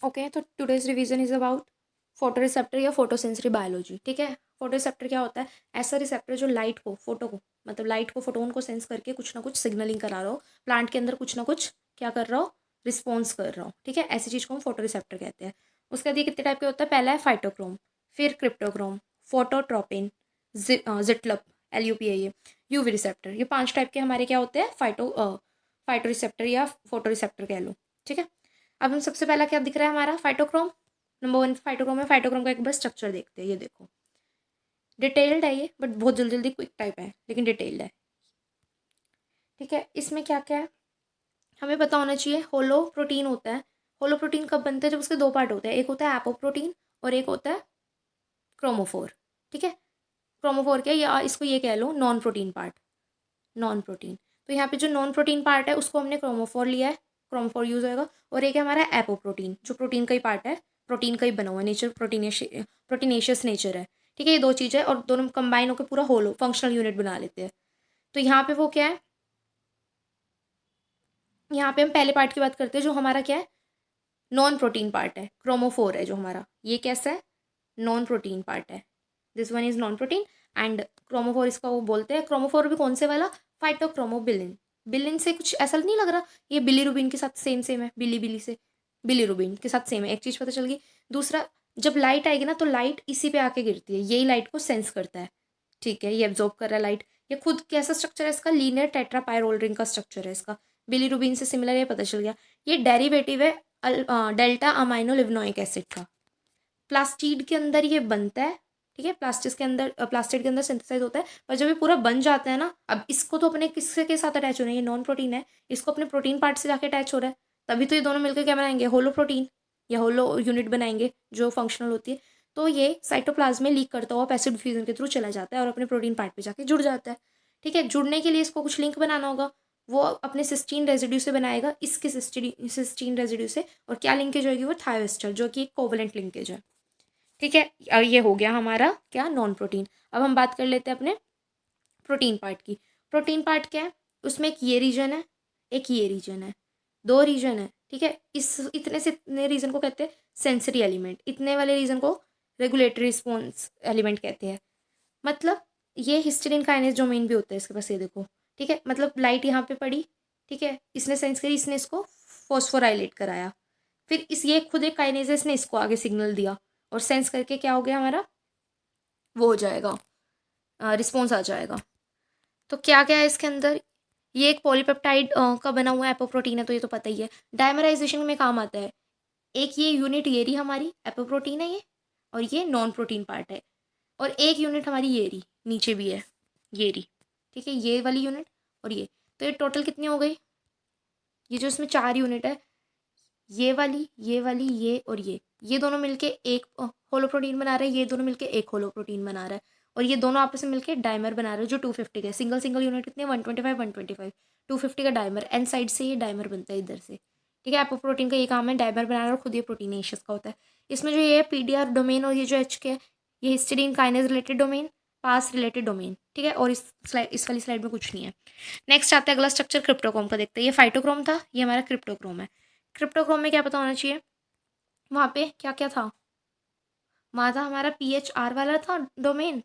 Okay, तो today's revision is about photo receptor या photosensory biology. ठीक है, फोटो रिसेप्टर क्या होता है? ऐसा रिसेप्टर जो लाइट को, फोटो को, मतलब लाइट को, फोटोन को सेंस करके कुछ ना कुछ सिग्नलिंग करा रहा हो, प्लांट के अंदर कुछ ना कुछ क्या कर रहा हो, रिस्पॉन्स कर रहा हो। ठीक है, ऐसी चीज़ को हम फोटो रिसेप्टर कहते हैं। उसके बाद ये कितने टाइप के होता है? पहला है फाइटोक्रोम, फिर क्रिप्टोक्रोम, फोटोट्रोपिन, जिटलप, LUPA, ये यूवी रिसेप्टर। ये 5 टाइप के हमारे क्या होते हैं? फाइटो रिसेप्टर या फोटो रिसेप्टर कह लो। ठीक है, अब हम सबसे पहला क्या दिख रहा है हमारा? फाइटोक्रोम। नंबर 1 फाइटोक्रोम है। फाइटोक्रोम का एक बार स्ट्रक्चर देखते हैं। ये देखो, डिटेल्ड है ये, बट बहुत जल्दी जल्दी क्विक टाइप है, लेकिन डिटेल्ड है। ठीक है, इसमें क्या क्या है हमें पता होना चाहिए। होलो प्रोटीन होता है। होलो प्रोटीन कब बनता है? जब उसके दो पार्ट होते हैं, एक होता है एपोप्रोटीन और एक होता है क्रोमोफोर। ठीक है, क्रोमोफोर क्या है? या इसको ये कह लो non protein part, non protein. तो यहाँ पे जो नॉन प्रोटीन पार्ट है उसको हमने क्रोमोफोर लिया है, क्रोमोफोर यूज होएगा। और एक है हमारा एपोप्रोटीन, जो प्रोटीन का ही पार्ट है, प्रोटीन का ही बना हुआ है, नेचर प्रोटीनेशियस नेचर है। ठीक है, ये दो चीज़ें और दोनों कंबाइन होकर पूरा होलो फंक्शनल यूनिट बना लेते हैं। तो यहाँ पे वो क्या है? यहाँ पे हम पहले पार्ट की बात करते हैं, जो हमारा क्या है? नॉन प्रोटीन पार्ट है, क्रोमोफोर है जो हमारा। ये कैसा है? नॉन प्रोटीन पार्ट है। This one is non protein and chromophore इसका वो बोलते हैं। क्रोमोफोर भी कौन से वाला? फाइटोक्रोमोबिलिन। बिलिन से कुछ ऐसा नहीं लग रहा? ये बिलीरुबिन के साथ सेम सेम है, बिली बिली से बिलीरुबिन के साथ सेम है। एक चीज़ पता चल गई। दूसरा, जब लाइट आएगी ना तो लाइट इसी पे आके गिरती है, यही लाइट को सेंस करता है। ठीक है, ये एब्जॉर्ब कर रहा है लाइट। ये खुद कैसा स्ट्रक्चर है इसका? लीनियर टेट्रापायरोल रिंग का स्ट्रक्चर है इसका। बिलीरुबिन से सिमिलर, ये पता चल गया। ये डेरिवेटिव है डेल्टा अमाइनो लिग्नोइक एसिड का। प्लास्टिड के अंदर ये बनता है। ठीक है, प्लास्टिड के अंदर सिंथेसाइज होता है। पर जब ये पूरा बन जाता है ना, अब इसको तो अपने किसके के साथ अटैच होना है? ये नॉन प्रोटीन है, इसको अपने प्रोटीन पार्ट से जाके अटैच हो रहा है। तभी तो ये दोनों मिलकर क्या बनाएंगे? होलो प्रोटीन या होलो यूनिट बनाएंगे जो फंक्शनल होती है। तो ये साइटोप्लाज्म में लीक करता हुआ पैसिव डिफ्यूजन के थ्रू चला जाता है और अपने प्रोटीन पार्ट पे जाके जुड़ जाता है। ठीक है, जुड़ने के लिए इसको कुछ लिंक बनाना होगा। वो अपने सिस्टीन रेजिड्यू से बनाएगा, इसके सिस्टीन रेजिड्यू से। और क्या लिंकेज होगी? वो थायोस्टर, जो कि एक कोवलेंट लिंकेज है। ठीक है, अब ये हो गया हमारा क्या? Non protein. अब हम बात कर लेते हैं अपने प्रोटीन पार्ट की। प्रोटीन पार्ट क्या है? उसमें एक ये रीजन है, एक ये रीजन है, दो रीजन है। ठीक है, इस इतने से इतने रीजन को कहते हैं सेंसरी एलिमेंट, इतने वाले रीजन को रेगुलेटरी रिस्पॉन्स एलिमेंट कहते हैं। मतलब ये हिस्टीडिन काइनेज डोमेन भी होता है इसके पास, ये देखो। ठीक है, मतलब लाइट यहाँ पे पड़ी, ठीक है, इसने सेंस करी, इसने इसको फॉस्फोराइलेट कराया। फिर इस ये खुद एक काइनेज है, इसने इसको आगे सिग्नल दिया और सेंस करके क्या हो गया हमारा? वो हो जाएगा, रिस्पॉन्स आ जाएगा। तो क्या क्या है इसके अंदर? ये एक पॉलीपेप्टाइड का बना हुआ एपोप्रोटीन है, तो ये तो पता ही है। डायमराइजेशन में काम आता है। एक ये यूनिट ये रही हमारी एपोप्रोटीन है ये, और ये नॉन प्रोटीन पार्ट है। और एक यूनिट हमारी ये रही, नीचे भी है, ये रही। ठीक है, ये वाली यूनिट और ये। तो ये टोटल कितनी हो गई? ये जो इसमें 4 यूनिट है, ये वाली, ये और ये दोनों मिलके एक होलो प्रोटीन बना रहे हैं, ये दोनों मिलके एक होलो प्रोटीन बना रहा है। और ये दोनों आपस में मिलके डाइमर बना रहे हैं, जो 250 का सिंगल सिंगल यूनिट कितने? 125 125, 250 का डाइमर। एन साइड से ये डाइमर बनता है इधर से। ठीक है, एपोप्रोटीन का ये काम है डाइमर बनाना, और खुद ये प्रोटीनेशियस का होता है। इसमें जो ये है PDR डोमेन और ये जो H के है, ये हिस्टिडीन काइनेज रिलेटेड डोमेन, पास रिलेटेड डोमेन। ठीक है, और इस वाली स्लाइड में कुछ नहीं है। नेक्स्ट आता है अगला स्ट्रक्चर क्रिप्टोक्रोम का, देखते हैं। ये फाइटोक्रोम था, ये हमारा क्रिप्टोक्रोम है। क्रिप्टोक्रोम में क्या पता होना चाहिए? वहाँ पे क्या क्या था? वहाँ था हमारा PHR वाला था डोमेन,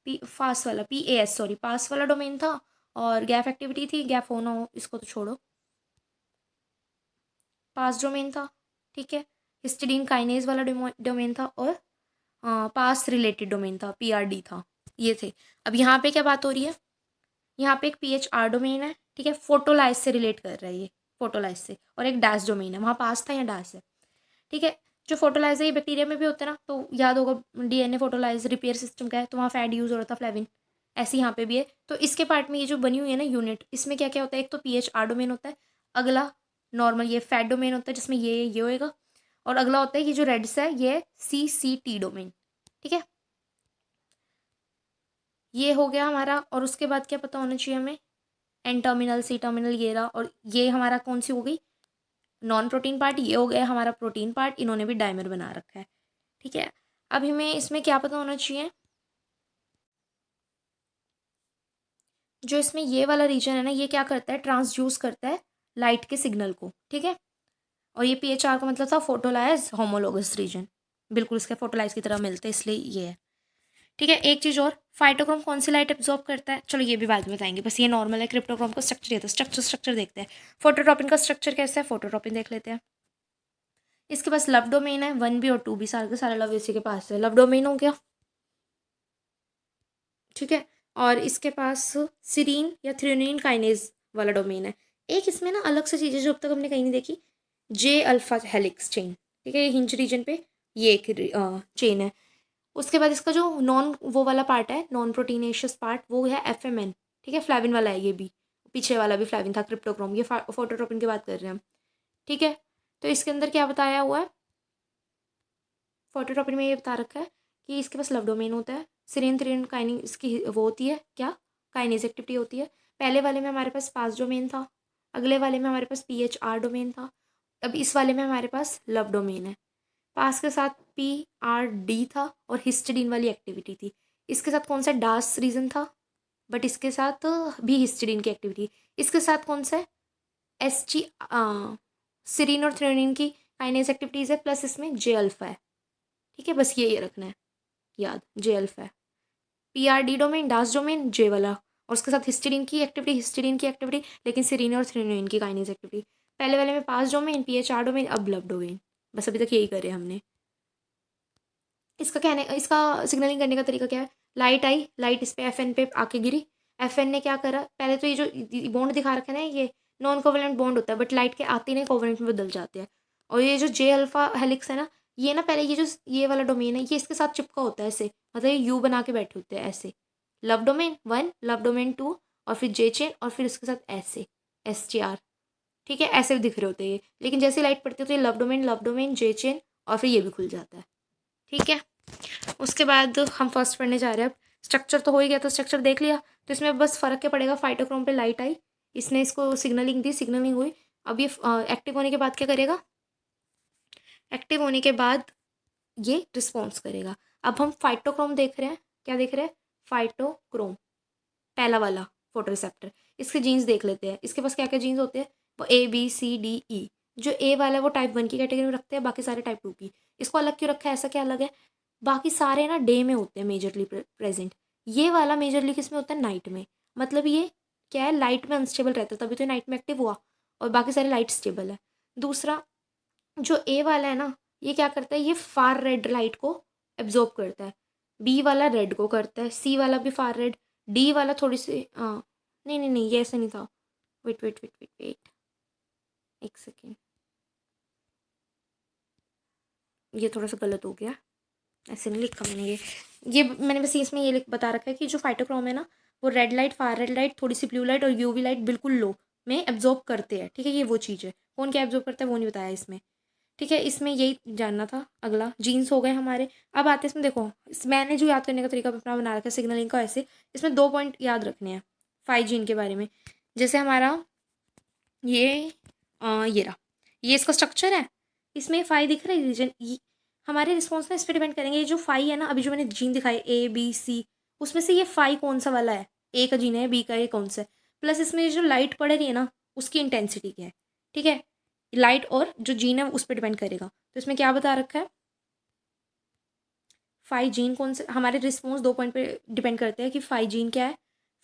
पी फास्ट वाला, PAS सॉरी, पास वाला डोमेन था। और गैप एक्टिविटी थी, गैप होना हो इसको तो छोड़ो, पास डोमेन था। ठीक है, हिस्टिडीन काइनेज वाला डोमेन था। और पास रिलेटेड डोमेन था, PRD था। ये थे। अब यहाँ पे क्या बात हो रही है? यहाँ पे एक PHR डोमेन है। ठीक है, फोटोलाइज से रिलेट कर रहा है ये, फोटोलाइज से। और एक डैश डोमेन है, वहाँ पास था, या डैश है। ठीक है, जो फोटोलाइज है ये बैक्टीरिया में भी होता है ना, तो याद होगा DNA फोटोलाइज रिपेयर सिस्टम का है, तो वहाँ फैट यूज़ हो रहा था, फ्लेविन। ऐसे यहाँ पे भी है। तो इसके पार्ट में ये जो बनी हुई है ना यूनिट, इसमें क्या क्या होता है? एक तो PHR डोमेन होता है, अगला नॉर्मल ये फैट डोमेन होता है, जिसमें ये होएगा। और अगला होता है ये जो रेड सा है, ये CCT डोमेन। ठीक है, ये हो गया हमारा। और उसके बाद क्या पता होना चाहिए हमें? एन टर्मिनल, सी टर्मिनल, ये रहा। और ये हमारा कौन सी हो गई? Non protein part. ये हो गया हमारा प्रोटीन पार्ट, इन्होंने भी डायमर बना रखा है। ठीक है, अब हमें इसमें क्या पता होना चाहिए? जो इसमें ये वाला रीजन है ना, ये क्या करता है? ट्रांसड्यूस करता है लाइट के सिग्नल को। ठीक है, और ये PHR का मतलब था फोटोलाइज होमोलोगस रीजन, बिल्कुल इसके फोटोलाइज की तरह मिलते हैं, इसलिए ये है। ठीक है, एक चीज़ और, फाइटोक्रोम कौन सी लाइट एब्जॉर्ब करता है, चलो ये भी बाद में बताएंगे, बस ये नॉर्मल है। क्रिप्टोक्रोम का स्ट्रक्चर, ये था स्ट्रक्चर देखते हैं। फोटोट्रॉपिन का स्ट्रक्चर कैसा है, फोटोट्रॉपिन देख लेते हैं। इसके पास लव डोमेन है, 1 भी और 2 भी, सारे के सारे लव इसी के पास है, लव डोमेन हो गया। ठीक है, और इसके पास सीरीन या थ्रेओनीन काइनेज वाला डोमेन है। एक इसमें ना अलग से चीज़ है जो अब तक हमने कहीं नहीं देखी, जे अल्फा हेलिक्स चेन। ठीक है, ये हिंज रीजन पे ये एक चेन है। उसके बाद इसका जो नॉन वो वाला पार्ट है, नॉन प्रोटीनेशियस पार्ट, वो है FMN। ठीक है, फ्लैविन वाला है ये भी, पीछे वाला भी फ्लैविन था क्रिप्टोक्रोम, ये फोटोट्रोपिन की बात कर रहे हैं हम। ठीक है, तो इसके अंदर क्या बताया हुआ है, फोटोट्रोपिन में ये बता रखा है कि इसके पास लव डोमेन होता है, सीरीन थ्रेओनीन काइनेज इसकी वो होती है क्या, काइनेज एक्टिविटी होती है। पहले वाले में हमारे पास पास डोमेन था, अगले वाले में हमारे पास PHR डोमेन था, अब इस वाले में हमारे पास लव डोमेन है। पास के साथ PRD था और हिस्टिडीन वाली एक्टिविटी थी। इसके साथ कौन सा डास रीजन था, बट इसके साथ भी हिस्टिडीन की एक्टिविटी। इसके साथ कौन सा है, SG सीरीन और थ्रेओनीन की काइनेज एक्टिविटीज़ है, प्लस इसमें जे अल्फा है। ठीक है, बस ये रखना है याद, जे अल्फा है। PRD डोमेन, डास डोमेन, जे वाला, और उसके साथ हिस्टिडीन की एक्टिविटी, लेकिन सीरीन और थ्रेओनीन की काइनेज एक्टिविटी। पहले वाले में पास डोमेन, PHR डोमेन, अब लव डोमेन। बस अभी तक यही करे हमने। इसका सिग्नलिंग करने का तरीका क्या है, लाइट आई, लाइट इस पे FN पे आके गिरी, FN ने क्या करा, पहले तो ये जो बॉन्ड दिखा रखा है ना, ये नॉन कोवेलेंट बॉन्ड होता है, बट लाइट के आते ही नहीं कोवेलेंट में बदल जाते हैं। और ये जो जे अल्फा हेलिक्स है ना, ये ना पहले ये जो ये वाला डोमेन है, ये इसके साथ चिपका होता है ऐसे, मतलब ये यू बना के बैठे होते हैं ऐसे, लव डोमेन 1, लव डोमेन 2, और फिर जे चेन, और फिर इसके साथ ऐसे SGR। ठीक है, ऐसे भी दिख रहे होते हैं ये, लेकिन जैसे लाइट पड़ती है तो ये लव डोमेन जे चेन, और फिर ये भी खुल जाता है। ठीक है, उसके बाद हम फर्स्ट पढ़ने जा रहे हैं। अब स्ट्रक्चर तो हो ही गया, तो स्ट्रक्चर देख लिया, तो इसमें बस फ़र्क क्या पड़ेगा, फाइटोक्रोम पे लाइट आई, इसने इसको सिग्नलिंग दी, सिग्नलिंग हुई। अब ये एक्टिव होने के बाद क्या करेगा, एक्टिव होने के बाद ये रिस्पॉन्स करेगा। अब हम फाइटोक्रोम देख रहे हैं, क्या देख रहे हैं, फाइटोक्रोम, पहला वाला फोटो रिसेप्टर। इसके जीन्स देख लेते हैं, इसके पास क्या क्या जीन्स होते हैं, वो ABCDE। जो A वाला है वो टाइप 1 की कैटेगरी में रखते हैं, बाकी सारे टाइप 2 की। इसको अलग क्यों रखा है, ऐसा क्या अलग है, बाकी सारे ना डे में होते हैं मेजरली प्रेजेंट, ये वाला मेजरली किस में होता है, नाइट में। मतलब ये क्या है, लाइट में अनस्टेबल रहता है, तभी तो नाइट में एक्टिव हुआ, और बाकी सारे लाइट स्टेबल है। दूसरा, जो ए वाला है ना, ये क्या करता है, ये फार रेड लाइट को एब्जॉर्ब करता है, बी वाला रेड को करता है, सी वाला भी फार रेड, डी वाला थोड़ी सी नहीं नहीं नहीं, ये ऐसे नहीं था, wait wait wait wait wait, एक सेकेंड, ये थोड़ा सा गलत हो गया, ऐसे नहीं लिखा मैंने ये मैंने बस इसमें ये बता रखा है कि जो फाइटोक्रोम है ना, वो red light, far red light, थोड़ी सी ब्लू लाइट और UV लाइट बिल्कुल लो में एब्जॉर्ब करते हैं। ठीक है, ये वो चीज़ है, कौन क्या एब्जॉर्ब करता है वो नहीं बताया इसमें। ठीक है, इसमें यही जानना था। अगला जीन्स हो गए हमारे। अब आते हैं इसमें, देखो मैंने जो याद करने का तरीका अपना बना रखा है सिग्नलिंग का, ऐसे इसमें 2 पॉइंट याद रखने हैं 5 जीन के बारे में। जैसे हमारा ये ये रहा, ये इसका स्ट्रक्चर है, इसमें 5 दिख रहा है रीजन, हमारे रिस्पॉन्स ना इस पर डिपेंड करेंगे। ये जो 5 है ना, अभी जो मैंने जीन दिखाई ABC, उसमें से ये 5 कौन सा वाला है, A का जीन है, B का ये कौन सा है, प्लस इसमें जो लाइट पड़ रही है ना, उसकी इंटेंसिटी क्या है। ठीक है, लाइट और जो जीन है उस पर डिपेंड करेगा। तो इसमें क्या बता रखा है, 5 जीन कौन से, हमारे रिस्पॉन्स 2 पॉइंट पे डिपेंड करते हैं कि 5 जीन क्या है,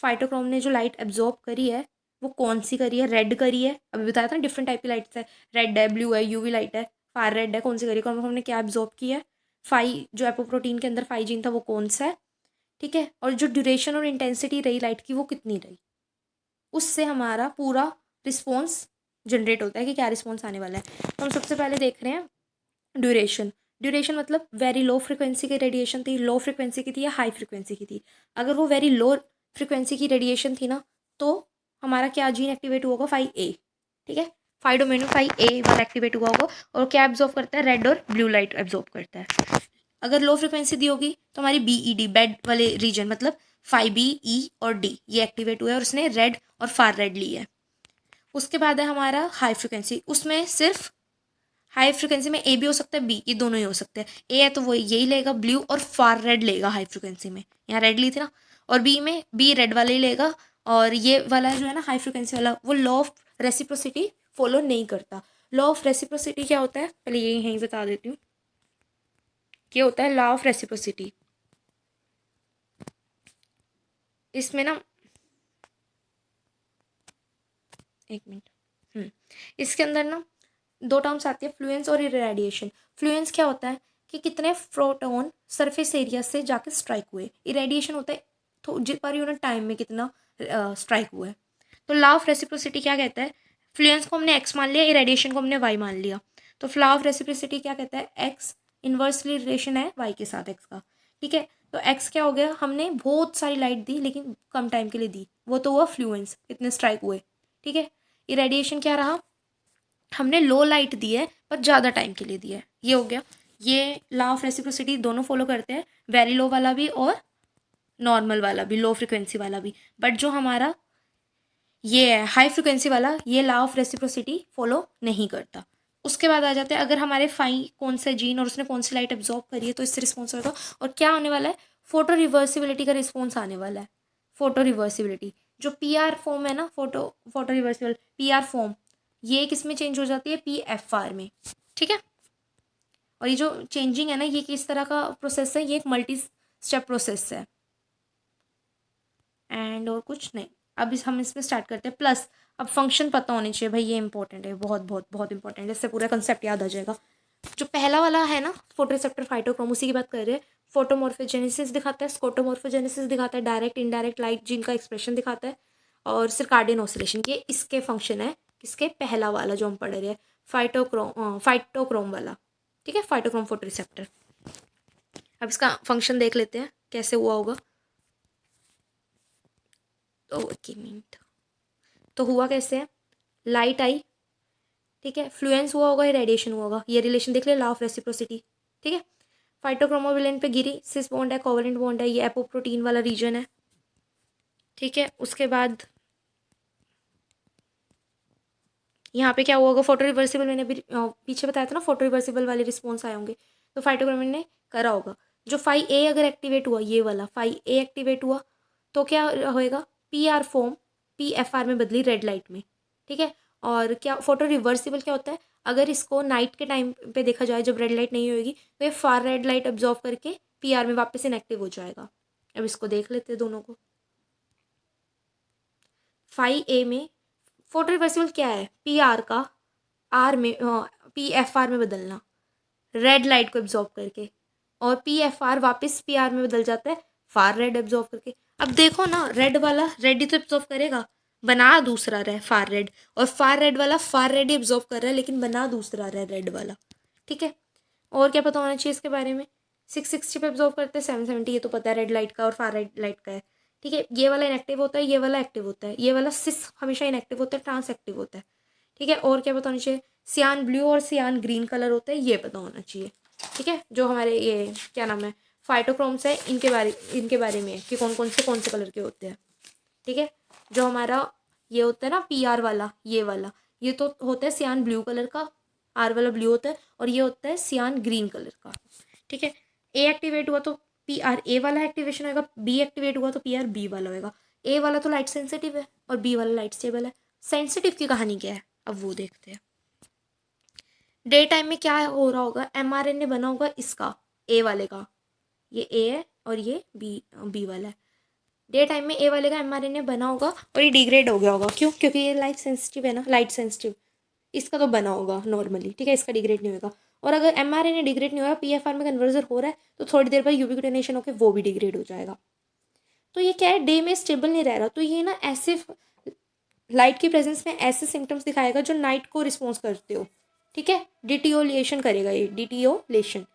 फाइटोक्रोम ने जो लाइट एब्जॉर्ब करी है वो कौन सी करी है, रेड करी है, अभी बताया था ना डिफरेंट टाइप की लाइट्स है, रेड है, ब्लू है, UV लाइट है, फार रेड है, कौन सी करी है, क्रोमोसोम ने क्या एब्जॉर्ब किया है, 5 जो एपोप्रोटीन के अंदर 5 जीन था वो कौन सा है। ठीक है, और जो ड्यूरेशन और इंटेंसिटी रही लाइट की वो कितनी रही, उससे हमारा पूरा रिस्पॉन्स जनरेट होता है कि क्या रिस्पॉन्स आने वाला है। तो हम सबसे पहले देख रहे हैं ड्यूरेशन। ड्यूरेशन मतलब वेरी लो फ्रिक्वेंसी की रेडिएशन थी, लो फ्रिक्वेंसी की थी या हाई फ्रिक्वेंसी की थी। अगर वो वेरी लो फ्रिक्वेंसी की रेडिएशन थी ना, तो हमारा क्या जीन एक्टिवेट हुआ होगा, 5A। ठीक है, 5 डोमेन में 5A वाला एक्टिवेट हुआ होगा, और क्या एब्जॉर्ब करता है, रेड और ब्लू लाइट एब्जॉर्ब करता है। अगर लो फ्रिक्वेंसी दी होगी तो हमारी BED, बेड वाले रीजन, मतलब 5B, E और D ये एक्टिवेट हुए और उसने रेड और फार रेड ली है। उसके बाद है हमारा हाई फ्रिक्वेंसी, उसमें सिर्फ हाई फ्रिक्वेंसी में A भी हो सकता है, B, ये दोनों ही हो सकते हैं। A है तो वो यही लेगा ब्लू, और फार रेड लेगा हाई फ्रिक्वेंसी में, यहाँ रेड ली थी ना, और B में B रेड वाले ही लेगा, और ये वाला जो है ना हाई फ्रिक्वेंसी वाला, वो लॉ ऑफ रेसिप्रोसिटी फॉलो नहीं करता। लॉ ऑफ रेसिप्रोसिटी क्या होता है, पहले ये यहीं बता देती हूँ। क्या होता है लॉ ऑफ रेसिप्रोसिटी? इसमें ना, एक मिनट, इसके अंदर ना दो टर्म्स आती है, फ्लुएंस और इरेडिएशन। फ्लुएंस क्या होता है कि कितने प्रोटॉन सरफेस एरिया से जाके स्ट्राइक हुए। इरेडिएशन होता है तो पर यूनिट टाइम में कितना स्ट्राइक हुआ है। तो लॉ ऑफ रेसिप्रोसिटी क्या कहता है, फ्लुएंस को हमने एक्स मान लिया, इरेडिएशन को हमने वाई मान लिया। तो लॉ ऑफ रेसिप्रोसिटी क्या कहता है, एक्स इन्वर्सली रिलेशन है वाई के साथ एक्स का, ठीक है। तो एक्स क्या हो गया, हमने बहुत सारी लाइट दी लेकिन कम टाइम के लिए दी, वो तो हुआ फ्लुएंस, कितने स्ट्राइक हुए, ठीक है। इरेडिएशन क्या रहा, हमने लो लाइट दी है पर ज़्यादा टाइम के लिए दिया है, ये हो गया। ये लॉ ऑफ रेसिप्रोसिटी दोनों फॉलो करते हैं, वेरी लो वाला भी और नॉर्मल वाला भी, लो फ्रिक्वेंसी वाला भी। बट जो हमारा ये है हाई फ्रिक्वेंसी वाला, ये लॉ ऑफ रेसिप्रोसिटी फॉलो नहीं करता। उसके बाद आ जाते हैं, अगर हमारे फाई कौन सा जीन और उसने कौन सी लाइट एब्जॉर्ब करी है तो इससे रिस्पॉन्स होगा। और क्या आने वाला है, फोटो रिवर्सिबिलिटी का रिस्पॉन्स आने वाला है। फोटो रिवर्सिबिलिटी जो पी आर फॉर्म है ना, photo reversible P R form, ये किस में चेंज हो जाती है, पी एफ आर में, ठीक है। और ये जो चेंजिंग है ना, ये किस तरह का प्रोसेस है, ये एक मल्टी स्टेप प्रोसेस है। एंड और कुछ नहीं, अब हम इसमें स्टार्ट करते हैं। प्लस अब फंक्शन पता होने चाहिए भाई, ये इंपॉर्टेंट है, बहुत बहुत बहुत इंपॉर्टेंट है, इससे पूरा कंसेप्ट याद आ जाएगा। जो पहला वाला है ना, फोटोरिसेप्टर फाइटोक्रोम, उसी की बात कर रहे हैं। फोटोमॉर्फोजेनेसिस दिखाता है, स्कोटोमॉर्फोजेनेसिस दिखाता है, डायरेक्ट इनडायरेक्ट लाइट जिनका एक्सप्रेशन दिखाता है, और सिरकार्डियन ऑसिलेशन, ये इसके फंक्शन है। किसके, पहला वाला जो हम पढ़ रहे हैं, फाइटोक्रोम वाला, ठीक है, फाइटोक्रोम फोटोरिसेप्टर। अब इसका फंक्शन देख लेते हैं कैसे हुआ होगा। तो एक मिनट, तो हुआ कैसे है, लाइट आई, ठीक है, फ्लुएंस हुआ होगा, रेडिएशन हुआ होगा, ये रिलेशन देख ले, लॉ ऑफ रेसिप्रोसिटी, ठीक है। फाइटोक्रोमोविलेन पे गिरी, सिस बॉन्ड है, कोवेलेंट बॉन्ड है, ये एपोप्रोटीन वाला रीजन है, ठीक है। उसके बाद यहाँ पे क्या हुआ होगा, फोटो रिवर्सिबल, मैंने भी पीछे बताया था ना, फोटो रिवर्सिबल वाले रिस्पॉन्स आए होंगे, तो फाइटोक्रोमिन ने करा होगा। जो फाई ए अगर एक्टिवेट हुआ, ये वाला फाई ए एक्टिवेट हुआ, तो क्या होएगा, P R form P F R में बदली रेड लाइट में, ठीक है। और क्या फोटो रिवर्सिबल क्या होता है, अगर इसको नाइट के टाइम पे देखा जाए जब रेड लाइट नहीं होगी, तो ये फार रेड लाइट ऑब्जॉर्व करके पी आर में वापस इनएक्टिव हो जाएगा। अब इसको देख लेते हैं दोनों को। फाई ए में फोटो रिवर्सिबल क्या है, पी आर का आर में, पी एफ आर में बदलना, रेड लाइट को एब्जॉर्ब करके, और पी एफ आर वापस पी आर में बदल जाता है फार रेड एब्जॉर्ब करके। अब देखो ना, रेड वाला रेड ही तो एब्जॉर्ब करेगा, बना दूसरा रहे फार रेड, और फार रेड वाला फार रेड ही एब्जॉर्ब कर रहा है लेकिन बना दूसरा रहे रेड वाला, ठीक है। और क्या पता होना चाहिए इसके बारे में, 660 पे एब्जॉर्ब करते हैं, 770, ये तो पता है रेड लाइट का और फार रेड लाइट का है, ठीक है। ये वाला इनएक्टिव होता है, ये वाला एक्टिव होता है, ये वाला सिस हमेशा इनएक्टिव होता है, ट्रांस एक्टिव होता है, ठीक है। और क्या पता होना चाहिए, सियान ब्लू और सियान ग्रीन कलर होता है, ये पता होना चाहिए, ठीक है। जो हमारे ये क्या नाम है, फाइटोक्रोम्स है, इनके बारे में कि कौन से कलर के होते हैं, ठीक है। जो हमारा ये होता है ना पी आर वाला, ये वाला, ये तो होता है सियान ब्लू कलर का, आर वाला ब्लू होता है, और ये होता है सियान ग्रीन कलर का, ठीक है। ए एक्टिवेट हुआ तो पी आर ए वाला एक्टिवेशन होगा, बी एक्टिवेट हुआ तो पी आर बी वाला होगा। ए वाला तो लाइट सेंसिटिव है और बी वाला लाइट स्टेबल है। सेंसिटिव की कहानी क्या है, अब वो देखते हैं। डे टाइम में क्या हो रहा होगा, एमआरएनए बना होगा इसका, ए वाले का, ये ए है और ये बी वाला है। डे टाइम में ए वाले का एमआरएनए बना होगा और ये डिग्रेड हो गया होगा, क्यों, क्योंकि ये लाइट सेंसिटिव है ना, लाइट सेंसिटिव, इसका तो बना होगा नॉर्मली, ठीक है, इसका डिग्रेड नहीं होगा। और अगर एमआरएनए डिग्रेड नहीं होगा, पीएफआर में कन्वर्जन हो रहा है, तो थोड़ी देर बाद यूबिक्विटिनेशन होकर वो भी डिग्रेड हो जाएगा। तो ये क्या है, डे में स्टेबल नहीं रह रहा, तो ये ना ऐसे लाइट की प्रेजेंस में ऐसे सिम्टम्स दिखाएगा जो नाइट को रिस्पॉन्स करते हो, ठीक है। डिटियोलेशन करेगा ये, डिटियोलेशन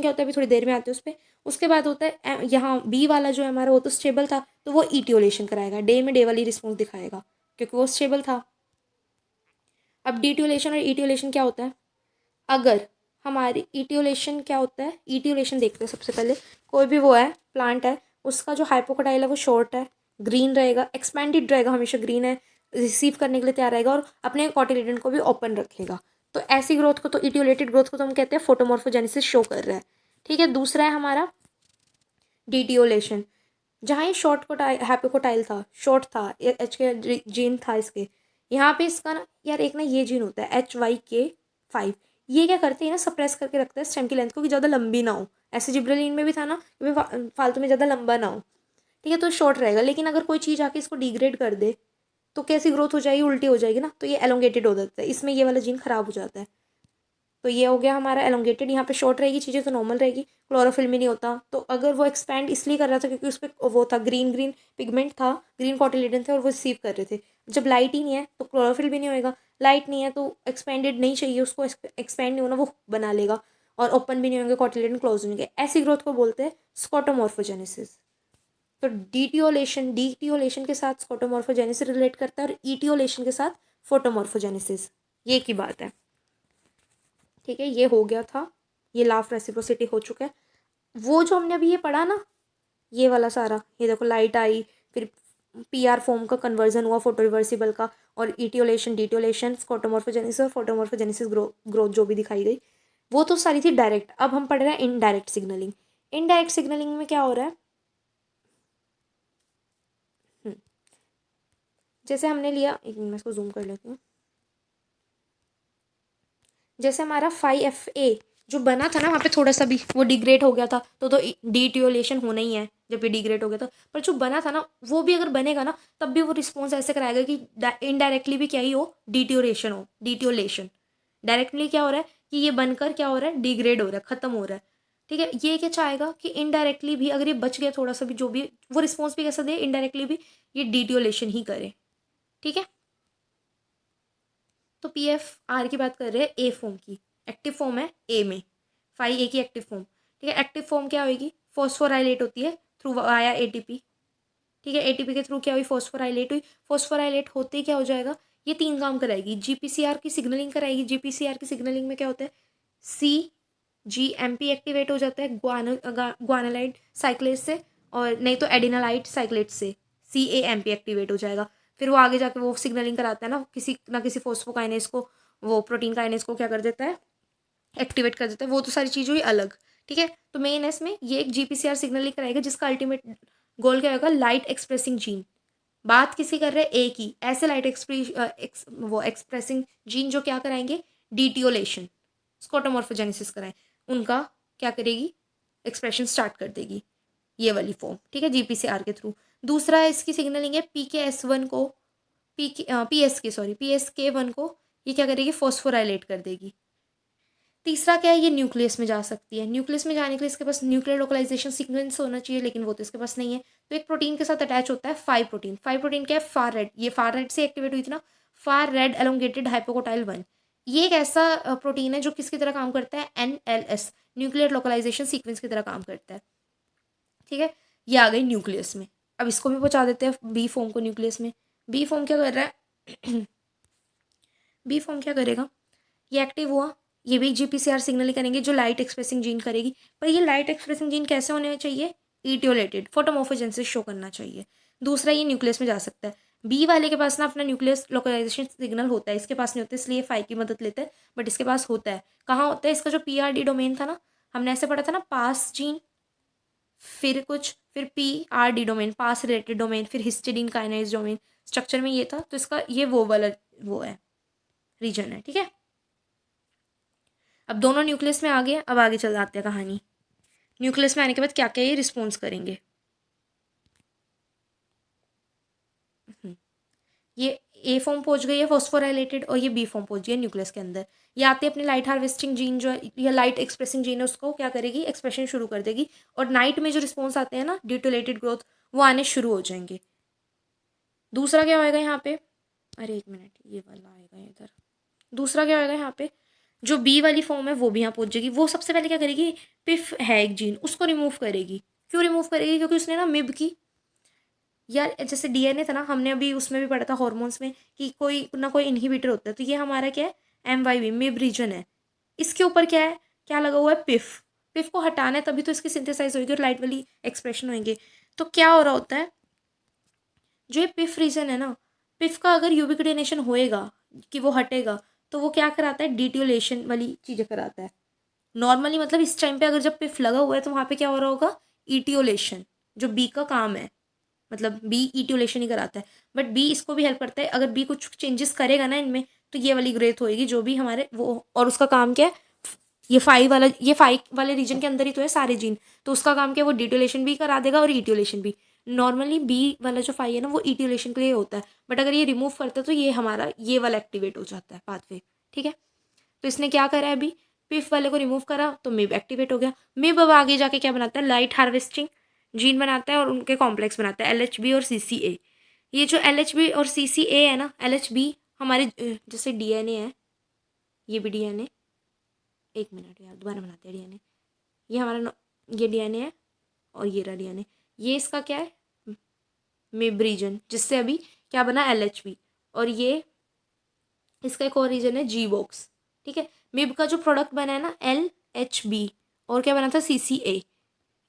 क्या होता है अभी थोड़ी देर में आते हैं उस पर। उसके बाद होता है यहाँ बी वाला जो है हमारा, वो तो स्टेबल था, तो वो ईटियोलेशन कराएगा, डे में डे वाली रिस्पॉन्स दिखाएगा क्योंकि वो स्टेबल था। अब डिटियोलेशन और ईटियोलेशन क्या होता है, अगर हमारी ईटियोलेशन क्या होता है, ईटियोलेशन देखते हैं सबसे पहले। कोई भी वो है प्लांट है, उसका जो हाइपोकोटाइल है वो शॉर्ट है, ग्रीन रहेगा, एक्सपैंडेड रहेगा, हमेशा ग्रीन है, रिसीव करने के लिए तैयार रहेगा और अपने कॉटिलेडन को भी ओपन रखेगा। तो ऐसी ग्रोथ को, तो इटियोलेटेड ग्रोथ को तो हम कहते हैं फोटोमॉर्फोजेनेसिस शो कर रहा है, ठीक है। दूसरा है हमारा डिटियोलेशन, जहाँ ये शॉर्ट कोटाइल हैप्योकोटाइल था, शॉर्ट था, एच के जीन था इसके, यहाँ पे इसका ना यार एक ना ये जीन होता है HYK5, ये क्या करते हैं ना, सप्रेस करके रखता है स्टेम की लेंथ को कि ज़्यादा लंबी ना हो। ऐसे जिब्रेलिन में भी था ना कि फालतू में ज़्यादा लंबा ना हो, ठीक है, तो शॉर्ट रहेगा। लेकिन अगर कोई चीज़ आके इसको डिग्रेड कर दे तो कैसी ग्रोथ हो जाएगी, उल्टी हो जाएगी ना, तो ये एलोंगेटेड हो जाता है, इसमें ये वाला जीन खराब हो जाता है। तो ये हो गया हमारा एलोंगेटेड, यहाँ पे शॉर्ट रहेगी चीज़ें तो नॉर्मल रहेगी, क्लोरोफिल भी नहीं होता। तो अगर वो एक्सपैंड इसलिए कर रहा था क्योंकि उस पर वो था ग्रीन ग्रीन पिगमेंट था, ग्रीन कॉटिलेडन थे और वो रिसीव कर रहे थे। जब लाइट ही नहीं है तो क्लोरोफिल भी नहीं होएगा, लाइट नहीं है तो एक्सपेंडेड नहीं चाहिए उसको, एक्सपेंड नहीं होना, वो बना लेगा और ओपन भी नहीं होंगे, कॉटिलेडन क्लोज होंगे। ऐसी ग्रोथ को बोलते हैं स्कोटोमॉर्फोजेनेसिस। तो डीटियोलेशन के साथ स्कोटोमॉर्फोजेनेसिस रिलेट करता है और ईटियोलेशन के साथ फोटोमॉर्फोजेनेसिस, ये की बात है। ठीक है, ये हो गया था, ये लॉ ऑफ रेसिप्रोसिटी हो चुका है। वो जो हमने अभी ये पढ़ा ना, ये वाला सारा, ये देखो लाइट आई, फिर PR फॉर्म का कन्वर्जन हुआ फोटो रिवर्सिबल का, और ईटियोलेशन, डिटियोलेशन, फोटोमॉर्फोजेनेसिस और फोटोमॉर्फोजेनेसिस ग्रोथ जो भी दिखाई गई, वो तो सारी थी डायरेक्ट। अब हम पढ़ रहे हैं इनडायरेक्ट सिग्नलिंग। इनडायरेक्ट सिग्नलिंग में क्या हो रहा है, जैसे हमने लिया, एक मिनट मैं इसको जूम कर लेती हूँ। जैसे हमारा 5FA जो बना था ना, वहाँ पे थोड़ा सा भी वो डिग्रेड हो गया था, तो डिटियोलेशन होना ही है जब ये डिग्रेड हो गया था। पर जो बना था ना, वो भी अगर बनेगा ना, तब भी वो रिस्पॉन्स ऐसे कराएगा कि इनडायरेक्टली भी क्या ही हो, डिटियोलेशन। डायरेक्टली क्या हो रहा है कि ये बनकर क्या हो रहा है, डिग्रेड हो रहा है, खत्म हो रहा है। ठीक है, ये क्या चाहेगा कि इनडायरेक्टली भी अगर ये बच गया थोड़ा सा भी, जो भी वो रिस्पॉन्स भी कैसा दे, इनडायरेक्टली भी ये डिटियोलेशन ही करे। ठीक है, तो PFR की बात कर रहे हैं, ए फॉर्म की, एक्टिव फॉर्म है ए में, 5A की एक्टिव फॉर्म। ठीक है, एक्टिव फॉर्म क्या होगी, फॉस्फोराइलेट होती है थ्रू आया ATP। ठीक है, ATP के थ्रू क्या हुई, फॉस्फोराइलेट हुई। फॉस्फोराइलेट होते ही क्या हो जाएगा, ये 3 काम कराएगी, GPCR की सिग्नलिंग कराएगी। GPCR की सिग्नलिंग में क्या होता है, CGMP एक्टिवेट हो जाता है ग्वानालाइड साइक्लेज से, और नहीं तो एडिनालाइट साइक्लेज से CAMP एक्टिवेट हो जाएगा। फिर वो आगे जाके वो सिग्नलिंग कराता है ना किसी फोस्फोकाइनेज को, वो प्रोटीन काइनेज को क्या कर देता है, एक्टिवेट कर देता है। वो तो सारी चीज़ हुई अलग। ठीक है, तो मेन इसमें ये एक GPCR सिग्नलिंग कराएगा जिसका अल्टीमेट गोल क्या होगा, लाइट एक्सप्रेसिंग जीन। बात किसी कर रहे हैं ए की, ऐसे लाइट वो एक्सप्रेसिंग जीन जो क्या कराएंगे, डिटियोलेशन, स्कोटोमॉर्फोजेनेसिस कराएं, उनका क्या करेगी, एक्सप्रेशन स्टार्ट कर देगी, ये वाली फॉर्म। ठीक है, GPCR के थ्रू। दूसरा इसकी सिग्नलिंग है PKS1 को, PSK1 को ये क्या करेगी, फॉस्फोराइलेट कर देगी। तीसरा क्या है, ये न्यूक्लियस में जा सकती है। न्यूक्लियस में जाने के लिए इसके पास न्यूक्लियर लोकलाइजेशन सीक्वेंस होना चाहिए, लेकिन वो तो इसके पास नहीं है। तो एक प्रोटीन के साथ अटैच होता है 5 प्रोटीन। 5 प्रोटीन क्या है, फार रेड, ये फार रेड से एक्टिवेट हुई थी ना, फार रेड एलोंगेटेड हाइपोकोटाइल 1। ये एक ऐसा प्रोटीन है जो किसकी तरह काम करता है, NLS, न्यूक्लियर लोकलाइजेशन सीक्वेंस की तरह काम करता है। ठीक है, ये आ गई न्यूक्लियस में। अब इसको भी पहुंचा देते हैं बी फॉर्म को न्यूक्लियस में। बी फॉर्म क्या कर रहा है बी फॉर्म क्या करेगा, ये एक्टिव हुआ, ये भी GPCR सिग्नलिंग करेंगे जो लाइट एक्सप्रेसिंग जीन करेगी। पर ये लाइट एक्सप्रेसिंग जीन कैसे होने चाहिए, ईटियोलेटेड, फोटोमॉर्फोजेनेसिस शो करना चाहिए। दूसरा, ये न्यूक्लियस में जा सकता है। बी वाले के पास ना अपना न्यूक्लियस लोकलाइजेशन सिग्नल होता है, इसके पास नहीं होता, इसलिए 5 की मदद लेता है। बट इसके पास होता है, कहाँ होता है, इसका जो PRD डोमेन था ना, हमने ऐसे पढ़ा था ना, पास जीन, फिर PRD डोमेन, पास रिलेटेड डोमेन, फिर हिस्टिडीन काइनेज डोमेन, स्ट्रक्चर में ये था। तो इसका ये वो वाला वो है, रीजन है। ठीक है, अब दोनों न्यूक्लियस में आ गए, अब आगे चल जाते हैं कहानी। न्यूक्लियस में आने के बाद क्या क्या ये रिस्पॉन्स करेंगे। ये ए फॉर्म पहुंच गई है फॉस्फोराइलेटेड, और ये बी फॉर्म पहुंच गई है न्यूक्लियस के अंदर। ये आते अपने लाइट हार्वेस्टिंग जीन जो है, या लाइट एक्सप्रेसिंग जीन है, उसको क्या करेगी, एक्सप्रेशन शुरू कर देगी। और नाइट में जो रिस्पॉन्स आते हैं ना, ड्यूटिलेटेड ग्रोथ, वो आने शुरू हो जाएंगे। दूसरा क्या होएगा यहाँ पे, अरे एक मिनट, ये वाला आएगा इधर। दूसरा क्या होएगा यहाँ पे, जो बी वाली फॉर्म है वो भी यहाँ पहुंच जाएगी। वो सबसे पहले क्या करेगी, पिफ है एक जीन, उसको रिमूव करेगी। क्यों रिमूव करेगी, क्योंकि उसने ना मिब की, यार जैसे DNA था ना, हमने अभी उसमें भी पढ़ा था हॉर्मोन्स में कि कोई ना कोई इनहिबिटर होता है। तो ये हमारा क्या है, MYB, मिब रीजन है। इसके ऊपर क्या है, क्या लगा हुआ है, पिफ। पिफ को हटाना है, तभी तो इसकी सिंथेसाइज होगी और लाइट वाली एक्सप्रेशन होंगे। तो क्या हो रहा होता है, जो ये पिफ रीजन है ना, पिफ का अगर यूबिक्विटिनेशन होएगा, कि वो हटेगा, तो वो क्या कराता है, डिटियोलेशन वाली चीज़ें कराता है। नॉर्मली मतलब इस टाइम पे अगर जब पिफ लगा हुआ है तो वहाँ पे क्या हो रहा होगा, ईटियोलेशन, जो बी का काम है, मतलब बी इट्यूलेशन ही कराता है, बट बी इसको भी हेल्प करता है। अगर बी कुछ चेंजेस करेगा ना इनमें, तो ये वाली ग्रोथ होएगी जो भी हमारे वो, और उसका काम क्या है, ये फाइव वाले रीजन के अंदर ही तो है सारे जीन, तो उसका काम क्या है, वो डिट्यूलेशन भी करा देगा और इट्यूलेशन भी। नॉर्मली बी वाला जो फाइव है ना, वो इट्यूलेशन के लिए होता है, बट अगर ये रिमूव करते हैं तो ये हमारा ये वाला एक्टिवेट हो जाता है पाथवे। ठीक है, तो इसने क्या करा है अभी, पिफ वाले को रिमूव करा तो मिब एक्टिवेट हो गया। मिब अब आगे जाके क्या बनाता है, लाइट हार्वेस्टिंग जीन बनाता है और उनके कॉम्प्लेक्स बनाता है LHB और CCA। ये जो LHB और CCA है ना, LHB हमारे जैसे DNA है, ये भी DNA, एक मिनट यार दोबारा बनाते हैं DNA। ये ये DNA है और ये रहा DNA। ये इसका क्या है, मिब रीजन, जिससे अभी क्या बना LHB, और ये इसका एक और रीजन है G बॉक्स। ठीक है, मिब का जो प्रोडक्ट बना है ना LHB, और क्या बना था CCA।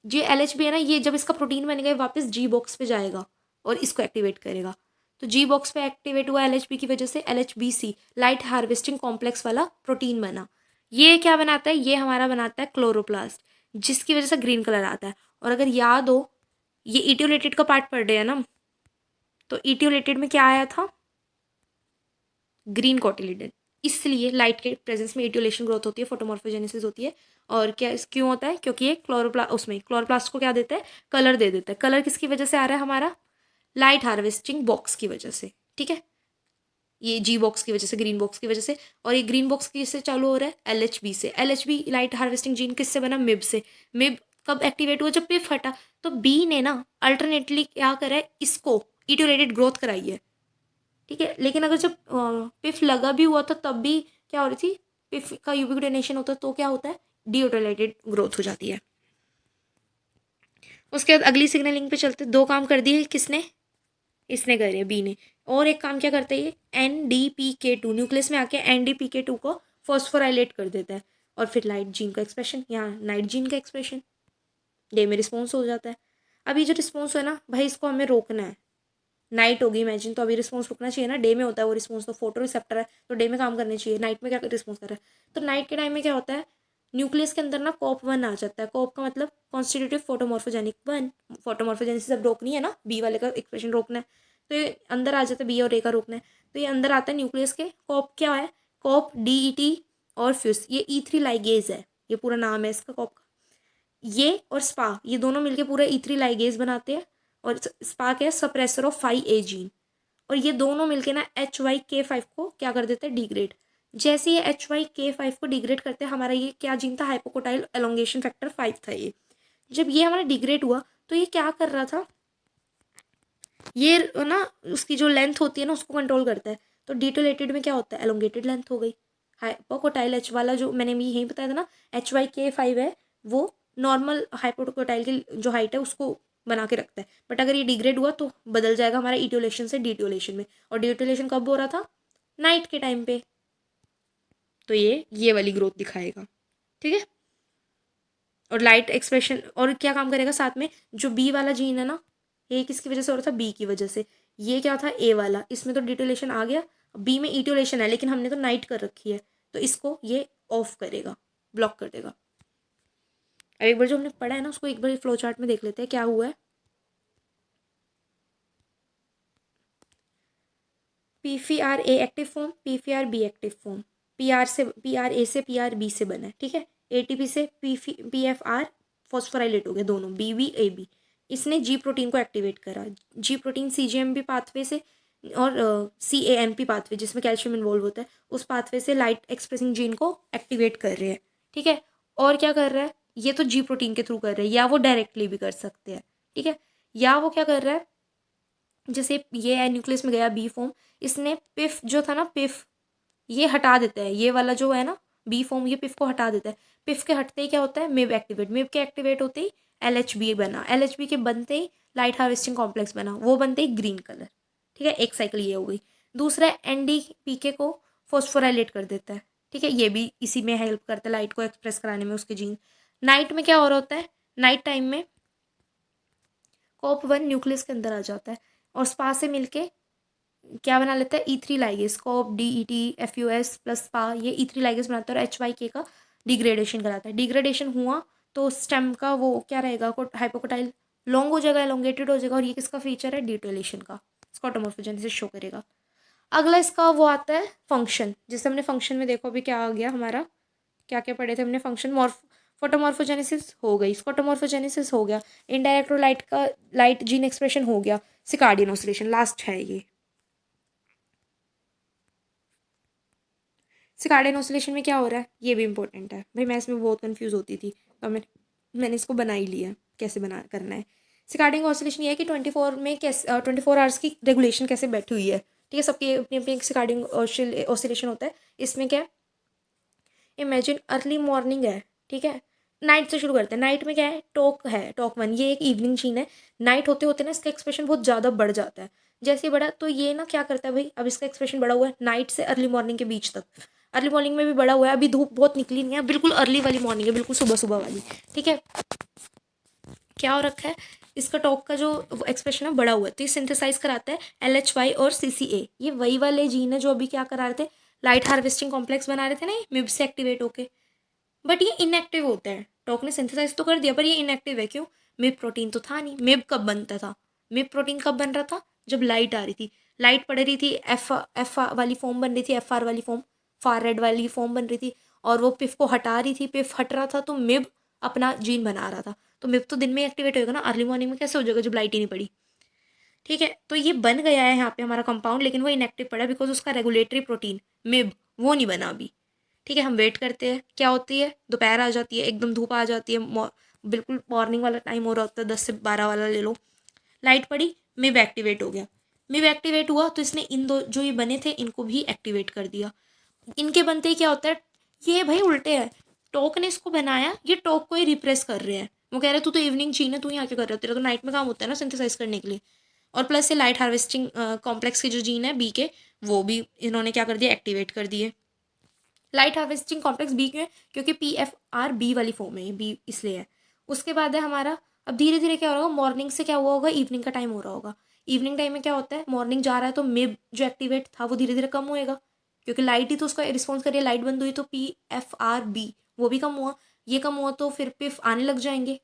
जो LHB है ना, ये जब इसका प्रोटीन बनेगा ये वापस G बॉक्स पे जाएगा और इसको एक्टिवेट करेगा। तो G बॉक्स पे एक्टिवेट हुआ LHB की वजह से LHBC लाइट हार्वेस्टिंग कॉम्प्लेक्स वाला प्रोटीन बना। ये क्या बनाता है, ये हमारा बनाता है क्लोरोप्लास्ट, जिसकी वजह से ग्रीन कलर आता है। और अगर याद हो, ये इट्यूलेटेड का पार्ट पढ़ रहे हैं ना, तो इट्यूलेटेड में क्या आया था, ग्रीन कोटिलिडन। इसलिए लाइट के प्रेजेंस में इट्यूलेशन ग्रोथ होती है, फोटोमॉर्फोजेनेसिस होती है। और क्या क्यों होता है, क्योंकि ये क्लोरोप्लास्ट को क्या देता है, कलर दे देता है। कलर किसकी वजह से आ रहा है हमारा, लाइट हार्वेस्टिंग बॉक्स की वजह से। ठीक है, ये G बॉक्स की वजह से, ग्रीन बॉक्स की वजह से। और ये ग्रीन बॉक्स किससे चालू हो रहा है, LHB से। LHB लाइट हार्वेस्टिंग जीन किससे बना, मिब से। मिब कब एक्टिवेट हुआ, जब पिफ हटा। तो बी ने ना अल्टरनेटली क्या करा है, इसको इट्यूलेटेड ग्रोथ कराई है। ठीक है, लेकिन अगर जब पिफ लगा भी हुआ था तब भी क्या हो रही थी, पिफ का यूबिक्विनेशन होता है तो क्या होता है, डीओटोलेटेड ग्रोथ हो जाती है। उसके बाद अगली सिग्नलिंग पे चलते, दो काम कर दिए किसने, इसने करे बी ने। और एक काम क्या करता है ये, NDPK2 न्यूक्लियस में आके NDPK2 को फॉस्फोराइलेट कर देता है। और फिर लाइट जीन का एक्सप्रेशन, यहाँ नाइट जीन का एक्सप्रेशन, डे में रिस्पॉन्स हो जाता है। अभी जो रिस्पॉन्स है ना भाई, इसको हमें रोकना है। नाइट होगी इमेजिन, तो अभी रिस्पॉन्स रुकना चाहिए ना, डे में होता है वो रिस्पॉन्स, तो फोटो रिसेप्टर है तो डे में काम करने चाहिए, नाइट में क्या रिस्पॉन्स कर रहा है। तो नाइट के टाइम में क्या होता है, न्यूक्लियस के अंदर ना COP1 आ जाता है। कॉप का मतलब कॉन्स्टिट्यूटिव फोटोमॉर्फोजेनिक 1, फोटोमॉर्फोजेनेसिस अब रोकनी है ना, बी वाले का एक्सप्रेशन रोकना है, तो ये अंदर आ जाता है, बी और ए का रोकना है। तो ये अंदर आता है न्यूक्लियस के। कॉप क्या है, कॉप DET और फ्यूस, ये E3 लाइगेज है, ये पूरा नाम है इसका कॉप का। ये और स्पा, ये दोनों मिलके पूरा E3 लाइगेज बनाते हैं। और स्पा क्या है, सप्रेसर ऑफ 5A जीन। और ये दोनों मिलके ना HYK5 को क्या कर देते हैं, डिग्रेड। जैसे ये HYK5 को डिग्रेड करते हैं, हमारा ये क्या जीन था, हाइपोकोटाइल एलोंगेशन फैक्टर 5 था ये। जब ये हमारा डिग्रेड हुआ तो ये क्या कर रहा था, ये ना उसकी जो लेंथ होती है ना उसको कंट्रोल करता है। तो डिटोलेटेड में क्या होता है, एलोंगेटेड लेंथ हो गई। हाइपोकोटाइल H वाला जो मैंने भी यही बताया था ना, HYK5 है, वो नॉर्मल हाइपोकोटाइल की जो हाइट है उसको बना के रखता है। बट अगर ये डिग्रेड हुआ तो बदल जाएगा हमारा इट्यूलेशन से डिट्यूलेशन में। और डिट्यूलेशन कब हो रहा था, नाइट के टाइम पे। तो ये वाली ग्रोथ दिखाएगा। ठीक है, और लाइट एक्सप्रेशन और क्या काम करेगा साथ में, जो बी वाला जीन है ना, ये किसकी वजह से हो रहा था, बी की वजह से। ये क्या था, ए वाला, इसमें तो डिटोलेशन आ गया, बी में इटोलेशन है लेकिन हमने तो नाइट कर रखी है, तो इसको ये ऑफ करेगा, ब्लॉक कर देगा। अब एक बार जो हमने पढ़ा है ना उसको एक बार फ्लो चार्ट में देख लेते हैं क्या हुआ है। PFR-A active form, PFR-B active form, PRA से PRB से बना है। ठीक है, ATP से PFR फॉस्फोराइलेट हो गया, दोनों BB AB। इसने G प्रोटीन को एक्टिवेट करा। G प्रोटीन CGMP पाथवे से और CAMP पाथवे जिसमें कैल्शियम इन्वॉल्व होता है, उस पाथवे से लाइट एक्सप्रेसिंग जीन को एक्टिवेट कर रहे हैं। ठीक है, और क्या कर रहा है, ये तो G प्रोटीन के थ्रू कर रहे हैं, या वो डायरेक्टली भी कर सकते हैं। ठीक है, या वो क्या कर रहा है, जैसे ये है न्यूक्लियस में गया बी फॉर्म, इसने पिफ जो था ना, पिफ ये हटा देता है, ये वाला जो है ना बी फॉर्म, ये पिफ को हटा देता है। पिफ के हटते ही क्या होता है, मिब एक्टिवेट, मिब के एक्टिवेट होते ही LHB बना, LHB के बनते ही लाइट हार्वेस्टिंग कॉम्प्लेक्स बना, वो बनते ही ग्रीन कलर। ठीक है, एक साइकिल ये हो गई। दूसरा NDPK को फॉस्फोराइलेट कर देता है। ठीक है, ये भी इसी में हेल्प करता है लाइट को एक्सप्रेस कराने में उसके जीन। नाइट में क्या हो रहा होता है, नाइट टाइम में COP1 न्यूक्लियस के अंदर आ जाता है और स्पा से मिलके क्या बना लेता है, E3 ligase, COP DET FUS plus spa, ये E3 लाइगेस बनाता है और HYK का डिग्रेडेशन कराता है। डिग्रेडेशन हुआ तो स्टेम का वो क्या रहेगा, हाइपोकोटाइल लॉन्ग हो जाएगा, एलोंगेटेड हो जाएगा, और ये किसका फीचर है, डिटोलेशन का, इसका ऑटोमॉर्फोजेनेसिस शो करेगा। अगला इसका वो आता है फंक्शन, जिससे हमने फंक्शन में देखो अभी क्या आ गया हमारा, क्या क्या पढ़े थे हमने, फंक्शन फोटोमॉर्फोजेनेसिस हो गई, स्कोटोमॉर्फोजेनेसिस हो गया, इनडायरेक्ट और लाइट जीन एक्सप्रेशन हो गया, सिकार्डियन ऑसिलेशन लास्ट है ये। सिकार्डियन ऑसिलेशन में क्या हो रहा है, ये भी इंपॉर्टेंट है भाई, मैं इसमें बहुत कंफ्यूज होती थी, तो मैंने इसको बना ही लिया कैसे बना करना है। सिकार्डियन ऑसिलेशन ये है कि 24 में कैसे 24 आवर्स की रेगुलेशन कैसे बैठी हुई है, ठीक है, सबकी अपनी अपनी सिकार्डियन ऑसिलेशन होता है। इसमें क्या है, इमेजिन अर्ली मॉर्निंग है, ठीक है, नाइट से शुरू करते हैं। नाइट में क्या है, टॉक वन, ये एक इवनिंग सीन है। नाइट होते होते ना इसका एक्सप्रेशन बहुत ज़्यादा बढ़ जाता है, जैसे ही बढ़ा तो ये ना क्या करता है भाई, अब इसका एक्सप्रेशन बढ़ा हुआ है नाइट से अर्ली मॉर्निंग के बीच तक, अर्ली मॉर्निंग में भी बढ़ा हुआ है, अभी धूप बहुत निकली नहीं है, बिल्कुल अर्ली वाली मॉर्निंग है, बिल्कुल सुबह सुबह वाली, ठीक है। क्या हो रखा है, इसका टॉक का जो एक्सप्रेशन है बड़ा हुआ है, तो ये सिंथेसाइज कराता है LHY और CCA, ये वही वाले जीन है जो अभी क्या करा रहे थे, लाइट हार्वेस्टिंग कॉम्प्लेक्स बना रहे थे ना मिब से एक्टिवेट होके, बट ये इनएक्टिव होता है। टॉक ने सिंथेसाइज तो कर दिया पर ये इनएक्टिव है, क्यों, मिब प्रोटीन तो था नहीं। मिब कब बनता था, मिब प्रोटीन कब बन रहा था, जब लाइट आ रही थी, लाइट पड़ रही थी, एफ वाली फॉर्म बन रही थी, FR वाली फॉर्म, फार रेड वाली फॉर्म बन रही थी, और वो पिफ को हटा रही थी, पिफ हट रहा था तो मिब अपना जीन बना रहा था, तो मिब तो दिन में एक्टिवेट होगा ना, अर्ली मॉर्निंग में कैसे हो जाएगा जब लाइट ही नहीं पड़ी, ठीक है। तो ये बन गया है यहाँ पे हमारा कंपाउंड, लेकिन वो इनएक्टिव पड़ा बिकॉज उसका रेगुलेटरी प्रोटीन मिब वो नहीं बना अभी, ठीक है। हम वेट करते हैं, क्या होती है, दोपहर आ जाती है, एकदम धूप आ जाती है, बिल्कुल मॉर्निंग वाला टाइम हो रहा होता है, 10 से 12 वाला ले लो, लाइट पड़ी, मिब एक्टिवेट हो गया, मिब एक्टिवेट हुआ तो इसने इन दो जो ये बने थे इनको भी एक्टिवेट कर दिया। इनके बनते ही क्या होता है, ये भाई उल्टे है, टॉक ने इसको बनाया, ये टॉक को ही रिप्रेस कर रहे हैं, वो कह रहे तू तो इवनिंग चीन है, तू यहाँ क्या कर रहा है, तेरा तो नाइट में काम होता है ना सिंथेसाइज करने के लिए। और प्लस से लाइट हार्वेस्टिंग कॉम्प्लेक्स के जो जीन है बी के, वो भी इन्होंने क्या कर दिया, एक्टिवेट कर दिए। लाइट हार्वेस्टिंग कॉम्प्लेक्स बी क्यों है, क्योंकि PFR-B वाली फॉर्म है, ये बी इसलिए है। उसके बाद है हमारा, अब धीरे धीरे क्या हो रहा होगा, मॉर्निंग से क्या हुआ होगा, इवनिंग का टाइम हो रहा होगा, इवनिंग टाइम में क्या होता है, मॉर्निंग जा रहा है तो मिब जो एक्टिवेट था वो धीरे धीरे कम होएगा, क्योंकि लाइट ही तो उसका रिस्पॉन्स कर रही है, लाइट बंद हुई तो PFR-B वो भी कम हुआ, ये कम हुआ तो फिर पिफ आने लग जाएंगे,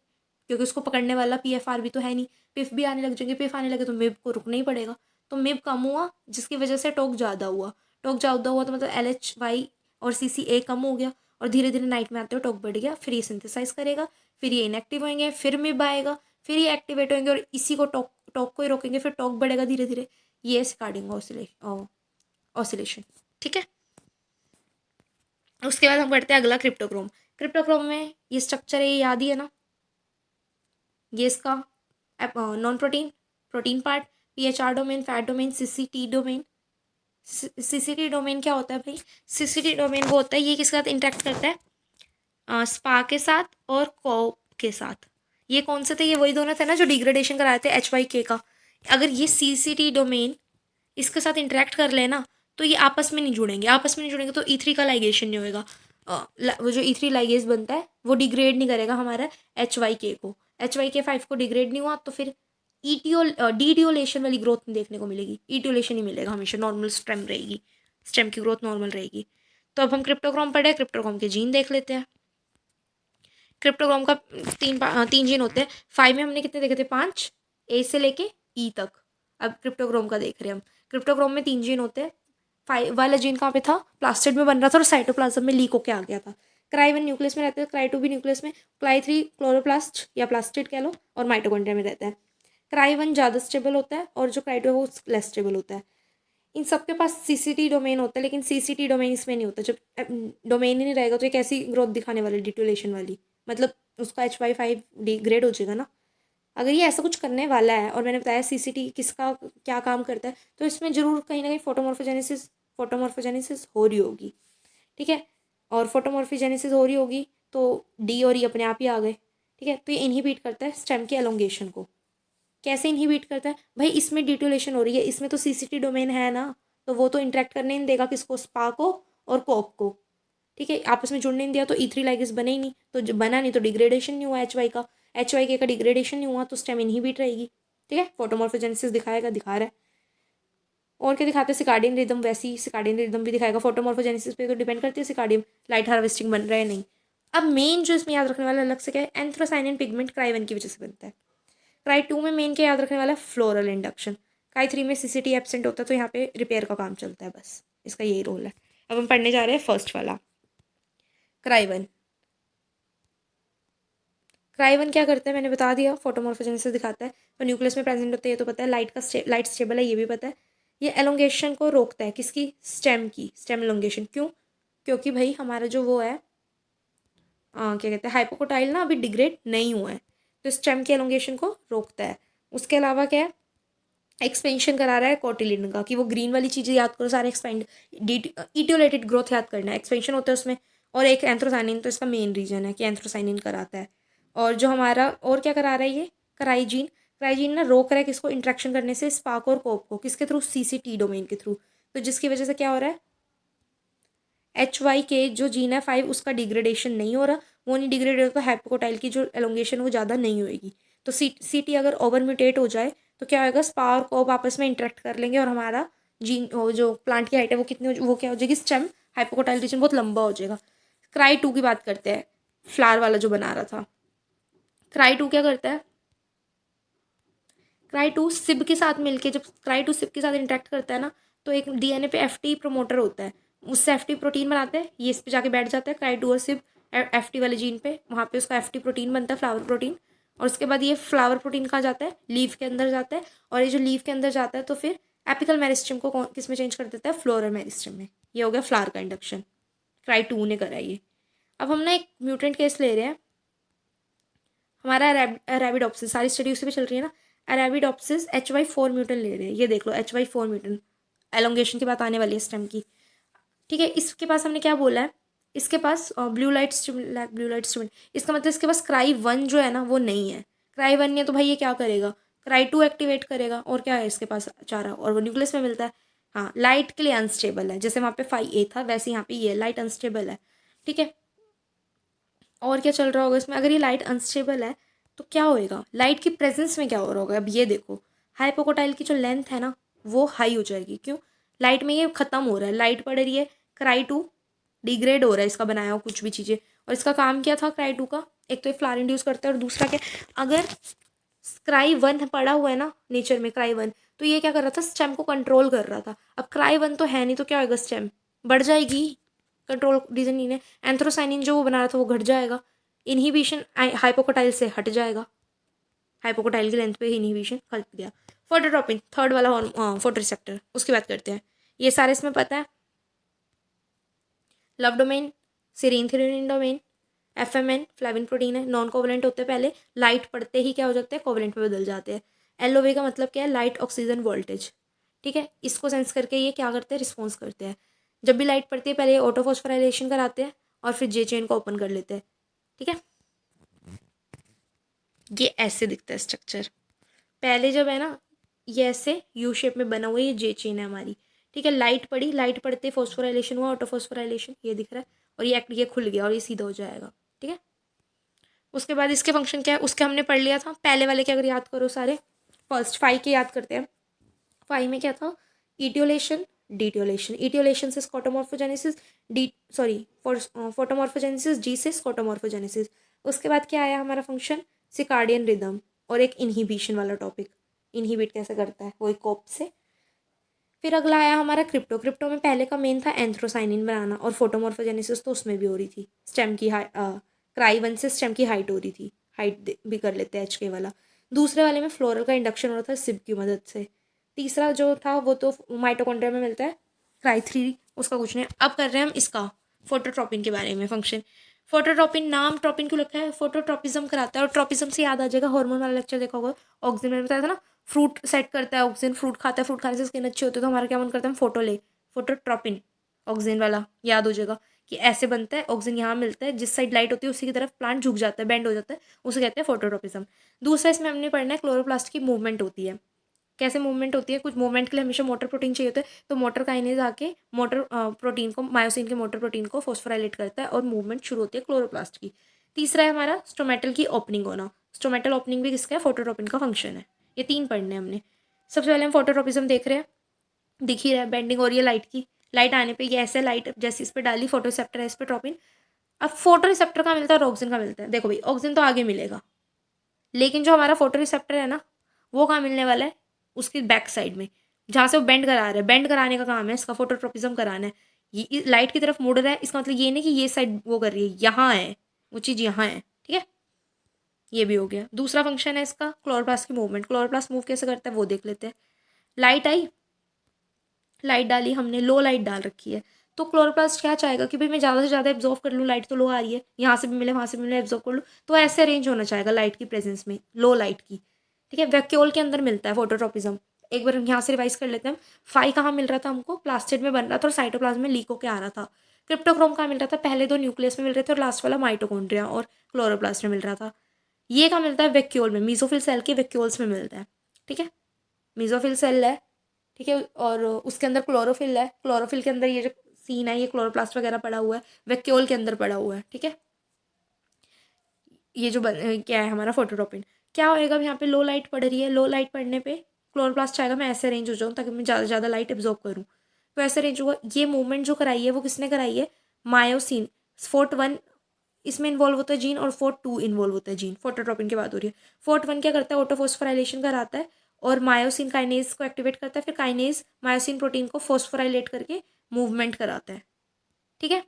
क्योंकि उसको पकड़ने वाला PFR-B तो है नहीं, पिफ भी आने लग जाएंगे, पिफ आने लगे तो मिब को रुकना ही पड़ेगा, तो मिब कम हुआ जिसकी वजह से टॉक ज़्यादा हुआ, टॉक ज़्यादा हुआ तो मतलब LHY और CCA कम हो गया, और धीरे धीरे नाइट में आते हुए टॉक बढ़ गया, फिर ये सिंथेसाइज करेगा, फिर ये इनएक्टिव होंगे, फिर मिब आएगा, फिर ये एक्टिवेट होंगे और इसी को टॉक टॉक को ही रोकेंगे, फिर टॉक बढ़ेगा धीरे धीरे, ये स्कार्डिंग ऑसिलेशन, ठीक है। उसके बाद हम करते हैं अगला क्रिप्टोक्रोम। क्रिप्टोक्रोम में ये स्ट्रक्चर है, ये याद ही है ना, ये इसका non protein, protein part, PHR domain, fat domain, CCT domain. CCT domain क्या होता है भाई, CCT डोमेन वो होता है, ये किसके साथ इंटरेक्ट करता है, स्पा के साथ और कॉप के साथ। ये कौन से थे, ये वही दोनों थे ना जो डिग्रेडेशन कराए थे HYK का। अगर ये CCT डोमेन इसके साथ इंटरेक्ट कर लेना तो ये आपस में नहीं जुड़ेंगे, आपस में नहीं जुड़ेंगे तो E3 का लाइगेशन नहीं होएगा, वो जो E3 लाइगेज बनता है वो डिग्रेड नहीं करेगा हमारा HYK को, HYK5 को डिग्रेड नहीं हुआ तो फिर डीडियोलेशन वाली ग्रोथ नहीं देखने को मिलेगी, ईटियोलेशन ही मिलेगा, हमेशा नॉर्मल स्टेम रहेगी, स्टेम की ग्रोथ नॉर्मल रहेगी। तो अब हम क्रिप्टोक्रोम पढ़े, क्रिप्टोक्रोम के जीन देख लेते हैं। क्रिप्टोग्राम का तीन जीन होते हैं, 5 में हमने कितने देखे थे, 5, A से लेके E तक। अब क्रिप्टोग्राम का देख रहे हैं हम, क्रिप्टोग्राम में 3 जीन होते हैं, 5 वाला जीन कहाँ पे था, प्लास्टिड में बन रहा था और साइटोप्लाज्म में लीक होके आ गया था। क्राई 1 न्यूक्लियस में रहते हैं, क्राई 2 भी न्यूक्लियस में, क्राई 3 क्लोरोप्लास्ट या प्लास्टिड कह लो और माइटोकॉन्ड्रिया में रहता है। क्राई 1 ज़्यादा स्टेबल होता है और जो क्राई 2 है वो लेस स्टेबल होता है। इन सबके पास CCT डोमेन होता है, लेकिन CCT डोमेन इसमें नहीं होता, जब डोमेन ही नहीं रहेगा तो एक ऐसी ग्रोथ दिखाने वाली डिट्यूलेशन वाली, मतलब उसका HY5 डिग्रेड हो जाएगा ना। अगर ये ऐसा कुछ करने वाला है और मैंने बताया CCT किसका क्या काम करता है, तो इसमें जरूर कहीं ना कहीं फोटोमॉर्फोजेनेसिस हो रही होगी, ठीक है। और फोटोमॉर्फोजेनेसिस हो रही होगी तो D और E अपने आप ही आ गए, ठीक है। तो ये इनहिबिट करता है स्टेम के एलोंगेशन को। कैसे इनहिबिट करता है भाई, इसमें डिट्यूलेशन हो रही है, इसमें तो CCT डोमेन है ना, तो वो तो इंटरेक्ट करने नहीं देगा किसको, स्पा को और कॉप को, ठीक है। आपस में जुड़ने नहीं दिया तो E3 लाइगेस बने ही नहीं, तो जब बना नहीं तो डिग्रेडेशन नहीं हुआ HY का डिग्रेडेशन नहीं हुआ तो स्टेम इनहिबिट रहेगी, ठीक है। फोटोमॉर्फोजेनेसिस दिखाएगा, दिखा रहा है। और क्या दिखाते हैं, सिकार्डियन रिदम, वैसी सिकार्डियन रिदम भी दिखाएगा, फोटोमॉर्फोजेनेसिस पे तो डिपेंड करती है सिकार्डियम लाइट हार्वेस्टिंग बन रहा है नहीं। अब मेन जो इसमें याद रखने वाला अलग से क्या है, एंथ्रोसाइनिन पिगमेंट क्राई 1 की वजह से बनता है। क्राई 2 में मेन क्या याद रखने वाला है, फ्लोरल इंडक्शन। क्राई 3 में सीसीटी एब्सेंट होता है तो यहाँ पे रिपेयर का काम चलता है, बस इसका यही रोल है। अब हम पढ़ने जा रहे हैं फर्स्ट वाला, क्राई 1। क्राई 1 क्या करता है, मैंने बता दिया, फोटोमॉर्फोजेनेसिस दिखाता है। तो न्यूक्लियस में प्रेजेंट होता है, ये तो पता है। लाइट स्टेबल है, ये भी पता है। ये एलोंगेशन को रोकता है, किसकी, स्टेम की, स्टेम एलोंगेशन। क्यों, क्योंकि भाई हमारा जो वो है क्या कहते हैं, हाइपोकोटाइल ना अभी डिग्रेड नहीं हुआ है, तो स्टेम के एलोंगेशन को रोकता है। उसके अलावा क्या है, एक्सपेंशन करा रहा है कोटिलिडन का, कि वो ग्रीन वाली चीज़ें याद करो सारे, एक्सपेंड इटियोलेटेड ग्रोथ याद करना है, एक्सपेंशन होता है उसमें। और एक एंथ्रोसाइनिन, तो इसका मेन रीजन है कि एंथ्रोसाइनिन कराता है। और जो हमारा और क्या करा रहा है, ये क्राइजीन। क्राइजीन ना रोक रहा है किसको, इंट्रैक्शन करने से स्पार्क और कोप को, किसके थ्रू, सीसीटी डोमेन के थ्रू। तो जिसकी वजह से क्या हो रहा है, HY के जो जीन है 5, उसका डिग्रेडेशन नहीं हो रहा। वो नहीं डिग्रेड होगा तो हाइपोकोटाइल की जो एलोंगेशन वो ज़्यादा नहीं होएगी। तो CT अगर ओवर म्यूटेट हो जाए तो क्या होएगा, स्पा और कोप आपस में इंटरेक्ट कर लेंगे और हमारा जीन जो प्लांट की हाइट है वो कितनी वो क्या हो जाएगी, स्टेम हाइपोकोटाइल रीजन बहुत लंबा हो जाएगा। क्राई 2 की बात करते हैं, फ्लावर वाला जो बना रहा था। क्राई 2 क्या करता है, क्राई 2 सिब के साथ मिलके, जब क्राई 2 सिब के साथ इंटरेक्ट करता है ना, तो एक DNA पे FT प्रमोटर होता है, उससे FT प्रोटीन बनाते हैं, ये इस पे जाके बैठ जाता है क्राई 2 और सिब FT वाले जीन पे, वहाँ पे उसका FT प्रोटीन बनता है, फ्लावर प्रोटीन। और उसके बाद ये फ्लावर प्रोटीन कहाँ जाता है, लीव के अंदर जाता है। और ये जो लीव के अंदर जाता है तो फिर एपिकल मेरिस्टम को किस में चेंज कर देता है, फ्लोरल मेरिस्टम में। ये हो गया फ्लावर का इंडक्शन, क्राई 2 ने करा ये। अब हम ना एक म्यूटेंट केस ले रहे हैं, हमारा अरेबिडोप्सिस, सारी स्टडी उसी पे चल रही है ना। अरेबिडोप्सिस HY4 म्यूटेंट ले रहे हैं, ये देख लो HY4 म्यूटेंट, एलोंगेशन की बात आने वाली है स्टेम की। ठीक है, इसके पास हमने क्या बोला है, इसके पास ब्लू लाइट स्टिमुलेंट, इसका मतलब इसके पास क्राई 1 जो है ना वो नहीं है। क्राई 1 ने तो भाई ये क्या करेगा, क्राई 2 एक्टिवेट करेगा। और क्या है इसके पास चारा, और वो न्यूक्लियस में मिलता है। हाँ, लाइट के लिए अनस्टेबल है, जैसे वहाँ पे 5A था वैसे यहाँ पे ये लाइट अनस्टेबल है। ठीक है, और क्या चल रहा होगा इसमें, अगर ये लाइट अनस्टेबल है तो क्या होएगा, लाइट की प्रेजेंस में क्या हो रहा होगा। अब ये देखो, हाइपोकोटाइल की जो लेंथ है ना वो हाई हो जाएगी, क्यों, लाइट में ये खत्म हो रहा है, लाइट पड़ रही है, क्राई 2 डिग्रेड हो रहा है इसका बनाया हुआ कुछ भी चीज़ें। और इसका काम क्या था क्राई 2 का, एक तो ये फ्लावर इंड्यूस करता है और दूसरा क्या, अगर क्राई 1 पड़ा हुआ है ना नेचर में, क्राई 1 तो ये क्या कर रहा था, स्टेम को कंट्रोल कर रहा था। अब क्राई 1 तो है नहीं तो क्या होगा, स्टेम बढ़ जाएगी, कंट्रोल रीजन नहीं है। एंथ्रोसाइनिन जो वो बना रहा था वो घट जाएगा, इनहिबिशन हाइपोकोटाइल से हट जाएगा, हाइपोकोटाइल की लेंथ पे इनहिबिशन हट गया। फोटोट्रोपिन थर्ड वाला फोटो रिसेप्टर, उसकी बात करते हैं। ये सारे इसमें पता है, LOV domain, serine threonine domain, FMN flavin protein है, नॉन कोवलेंट होते हैं, पहले लाइट पड़ते ही क्या हो जाते हैं, कोवलेंट में बदल जाते हैं। LOV का मतलब क्या है, लाइट ऑक्सीजन वोल्टेज। ठीक है, इसको सेंस करके ये क्या करते हैं, रिस्पॉन्स करते हैं। जब भी लाइट पड़ती है पहले ऑटोफॉस्फोराइलेशन कराते हैं और फिर J चेन को ओपन कर लेते हैं। ठीक है, ये ऐसे दिखता है स्ट्रक्चर, पहले जब है ना ये ऐसे यू शेप में बना हुआ, ये J चेन है हमारी। ठीक है, लाइट पड़ी, लाइट पड़ते फॉस्फोराइलेशन हुआ, ऑटोफॉस्फोराइलेशन ये दिख रहा है, और ये खुल गया और ये सीधा हो जाएगा। ठीक है, उसके बाद इसके फंक्शन क्या है उसके हमने पढ़ लिया था, पहले वाले के अगर याद करो सारे, फर्स्ट 5 के याद करते हैं। 5 में क्या था, इटियोलेशन डिटियोलेशन, इटियोलेशन से स्कोटोमॉर्फोजेनेसिस, डी सॉरी फोटोमॉर्फोजेनेसिस, जी से स्कोटोमॉर्फोजेनेसिस। उसके बाद क्या आया हमारा फंक्शन, सिकार्डियन रिदम, और एक इनहिबिशन वाला टॉपिक, इनहिबिट कैसे करता है वो एक कोप से। फिर अगला आया हमारा क्रिप्टो, क्रिप्टो में पहले का मेन था एंथ्रोसाइनिन बनाना, और फोटोमॉर्फोजेनेसिस तो उसमें भी हो रही थी, स्टेम की क्राई 1 से स्टेम की हाइट हो रही थी, हाइट भी कर लेते हैं HK वाला। दूसरे वाले में फ्लोरल का इंडक्शन हो रहा था सिब की मदद से। तीसरा जो था वो तो माइटोकॉन्ड्रिया में मिलता है, क्राई 3 उसका कुछ नहीं। अब कर रहे हैं हम इसका फोटोट्रोपिन के बारे में फंक्शन। फोटोट्रोपिन नाम ट्रोपिन क्यों लिखा है, फोटोट्रोपिज्म कराता है, और ट्रोपिज्म से याद आ जाएगा हार्मोन वाला लेक्चर देखा होगा, ऑक्सीजन में बताया था ना, फ्रूट सेट करता है ऑक्सीजन, फ्रूट खाता है, फ्रूट खाने से स्किन अच्छी होती है, तो हमारा क्या मन करता है हम फोटो ले, फोटोट्रोपिन ऑक्सीजन वाला याद हो जाएगा कि ऐसे बनता है, ऑक्सीजन यहाँ मिलता है, जिस साइड लाइट होती है उसी की तरफ प्लांट झुक जाता है, बेंड हो जाता है, उसे कहते हैं फोटोट्रोपिज्म। दूसरा इसमें हमने पढ़ना है क्लोरोप्लास्ट की मूवमेंट होती है, कैसे मूवमेंट होती है, कुछ मूवमेंट के लिए हमेशा मोटर प्रोटीन चाहिए होता है, तो मोटर काइनेज आके मोटर प्रोटीन को, मायोसिन के मोटर प्रोटीन को फॉस्फोराइलेट करता है और मूवमेंट शुरू होती है क्लोरोप्लास्ट की। तीसरा है हमारा स्टोमेटल की ओपनिंग होना, स्टोमेटल ओपनिंग भी किसका है, फोटोट्रोपिन का फंक्शन है। ये 3 पढ़ने हमने। सबसे पहले हम फोटोट्रोपिज्म देख रहे हैं, दिख ही रहा है, बेंडिंग हो रही है लाइट की, लाइट आने पे ये ऐसे लाइट जैसे इस पर डाली, फोटो रिसेप्टर है इस पर ट्रोपिन। अब फोटो रिसेप्टर का मिलता है और ऑक्सीजन का मिलता है, देखो भाई ऑक्सीजन तो आगे मिलेगा, लेकिन जो हमारा फोटो रिसेप्टर है ना, वो कहाँ मिलने वाला है, उसकी बैक साइड में, जहाँ से वो बेंड करा रहा है। बेंड कराने का काम है इसका, फोटोट्रोपिज्म कराना है। ये लाइट की तरफ मुड़ रहा है, इसका मतलब ये नहीं कि ये साइड वो कर रही है, यहाँ है वो चीज़, यहाँ है। ठीक है, ये भी हो गया। दूसरा फंक्शन है इसका क्लोरोप्लास्ट की मूवमेंट। क्लोरोप्लास्ट मूव कैसे करता है वो देख लेते हैं। लाइट आई, लाइट डाली हमने, लो लाइट डाल रखी है, तो क्लोरोप्लास्ट क्या चाहेगा कि भाई मैं ज़्यादा से ज़्यादा एब्जॉर्व कर लूँ, लाइट तो लो आ रही है, यहाँ से भी मिले वहाँ से भी मिले, एब्जॉर्व कर लूँ, तो ऐसे अरेंज होना चाहेगा लाइट की प्रेजेंस में, लो लाइट की। ठीक है, वैक्यूल के अंदर मिलता है फोटोट्रोपिज्म। एक बार हम यहाँ से रिवाइज कर लेते हैं। फाई कहाँ मिल रहा था हमको, प्लास्टिड में बन रहा था और साइटोप्लाज्म में लीक होकर आ रहा था। क्रिप्टोक्रोम कहाँ मिल रहा था, पहले दो न्यूक्लियस में मिल रहे थे और लास्ट वाला माइटोकॉन्ड्रिया और क्लोरोप्लास्ट में मिल रहा था। ये कहाँ मिलता है, वैक्यूल में, मीजोफिल सेल के वैक्यूल्स में मिलता है। ठीक है, मीजोफिल सेल है, ठीक है, और उसके अंदर क्लोरोफिल है। क्लोरोफिल के अंदर ये जो सीन है, ये क्लोरोप्लास्ट वगैरह पड़ा हुआ है, वैक्यूल के अंदर पड़ा हुआ है। ठीक है, ये जो क्या है हमारा फोटोट्रोपिन, क्या होएगा, अब यहाँ पे लो लाइट पड़ रही है, लो लाइट पड़ने पे क्लोरोप्लास्ट चाहेगा मैं ऐसे अरेंज हो जाऊँ ताकि मैं ज़्यादा से ज़्यादा लाइट एब्जॉर्ब करूँ, तो ऐसे अरेंज होगा। ये मूवमेंट जो कराई है वो किसने कराई है, मायोसिन। फोर्ट 1 इसमें इन्वॉल्व होता है जीन, और फोर्ट 2 इन्वॉल्व होता है जीन। फोटोट्रोपिन की बात हो रही है। फोर्ट 1 क्या करता है, ऑटोफॉस्फोराइलेशन कराता है और मायोसिन काइनेज को एक्टिवेट करता है, फिर काइनेज मायोसिन प्रोटीन को फॉस्फोराइलेट करके मूवमेंट कराता है। ठीक है,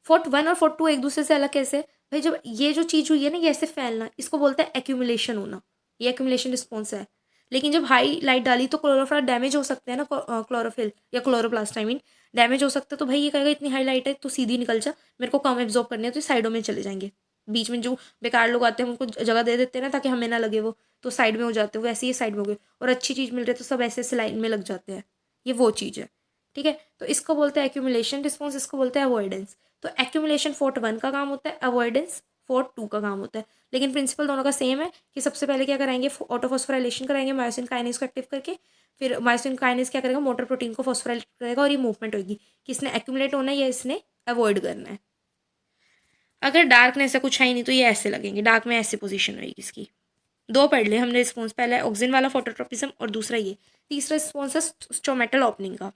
फोर्ट 1 और फोर्ट 2 एक दूसरे से अलग कैसे भाई, जब ये जो चीज़ हुई है ना, ये ऐसे फैलना, इसको बोलते हैं एक्यूमुलेशन होना, ये एक्यूमुलेशन रिस्पॉन्स है। लेकिन जब हाई लाइट डाली तो क्लोरोफिल डैमेज हो सकते हैं ना, क्लोरोफिल या क्लोरोप्लास्ट आई मीन डैमेज हो सकता है, तो भाई ये कहेगा इतनी हाई लाइट है तो सीधी निकल जा, मेरे को कम एब्जॉर्ब करने हैं तो साइडों में चले जाएंगे। बीच में जो बेकार लोग आते हैं उनको जगह दे देते हैं ना ताकि हमें ना लगे, वो तो साइड में हो जाते हैं, वैसे ही साइड में हो गए, और अच्छी चीज़ मिल रही है तो सब ऐसे ऐसे लाइन में लग जाते हैं, ये वो चीज़ है। ठीक है, तो इसको बोलते हैं एक्यूमुलेशन रिस्पॉन्स, इसको बोलते हैं अवॉइडेंस। तो एक्यूमुलेशन फोर्ट 1 का काम होता है, अवॉइडेंस फोर्ट 2 का काम होता है, लेकिन प्रिंसिपल दोनों का सेम है कि सबसे पहले क्या कराएंगे, ऑटोफॉस्फोराइलेशन कराएंगे मायोसिन काइनेज को एक्टिव करके, फिर मायोसिन काइनेज क्या करेगा, मोटर प्रोटीन को फॉस्फोराइलेट करेगा और ये मूवमेंट होगी कि इसने एक्यूमुलेट होना है या इसने अवॉइड करना है। अगर डार्क में ऐसा कुछ है ही नहीं तो ये ऐसे लगेंगे, डार्क में ऐसी पोजीशन रहेगी इसकी। दो पढ़ ले हमने रिस्पॉन्स, पहला है ऑक्सिन वाला फोटोट्रोपिज्म और दूसरा ये। तीसरा रिस्पॉन्स है स्टोमेटल ओपनिंग का।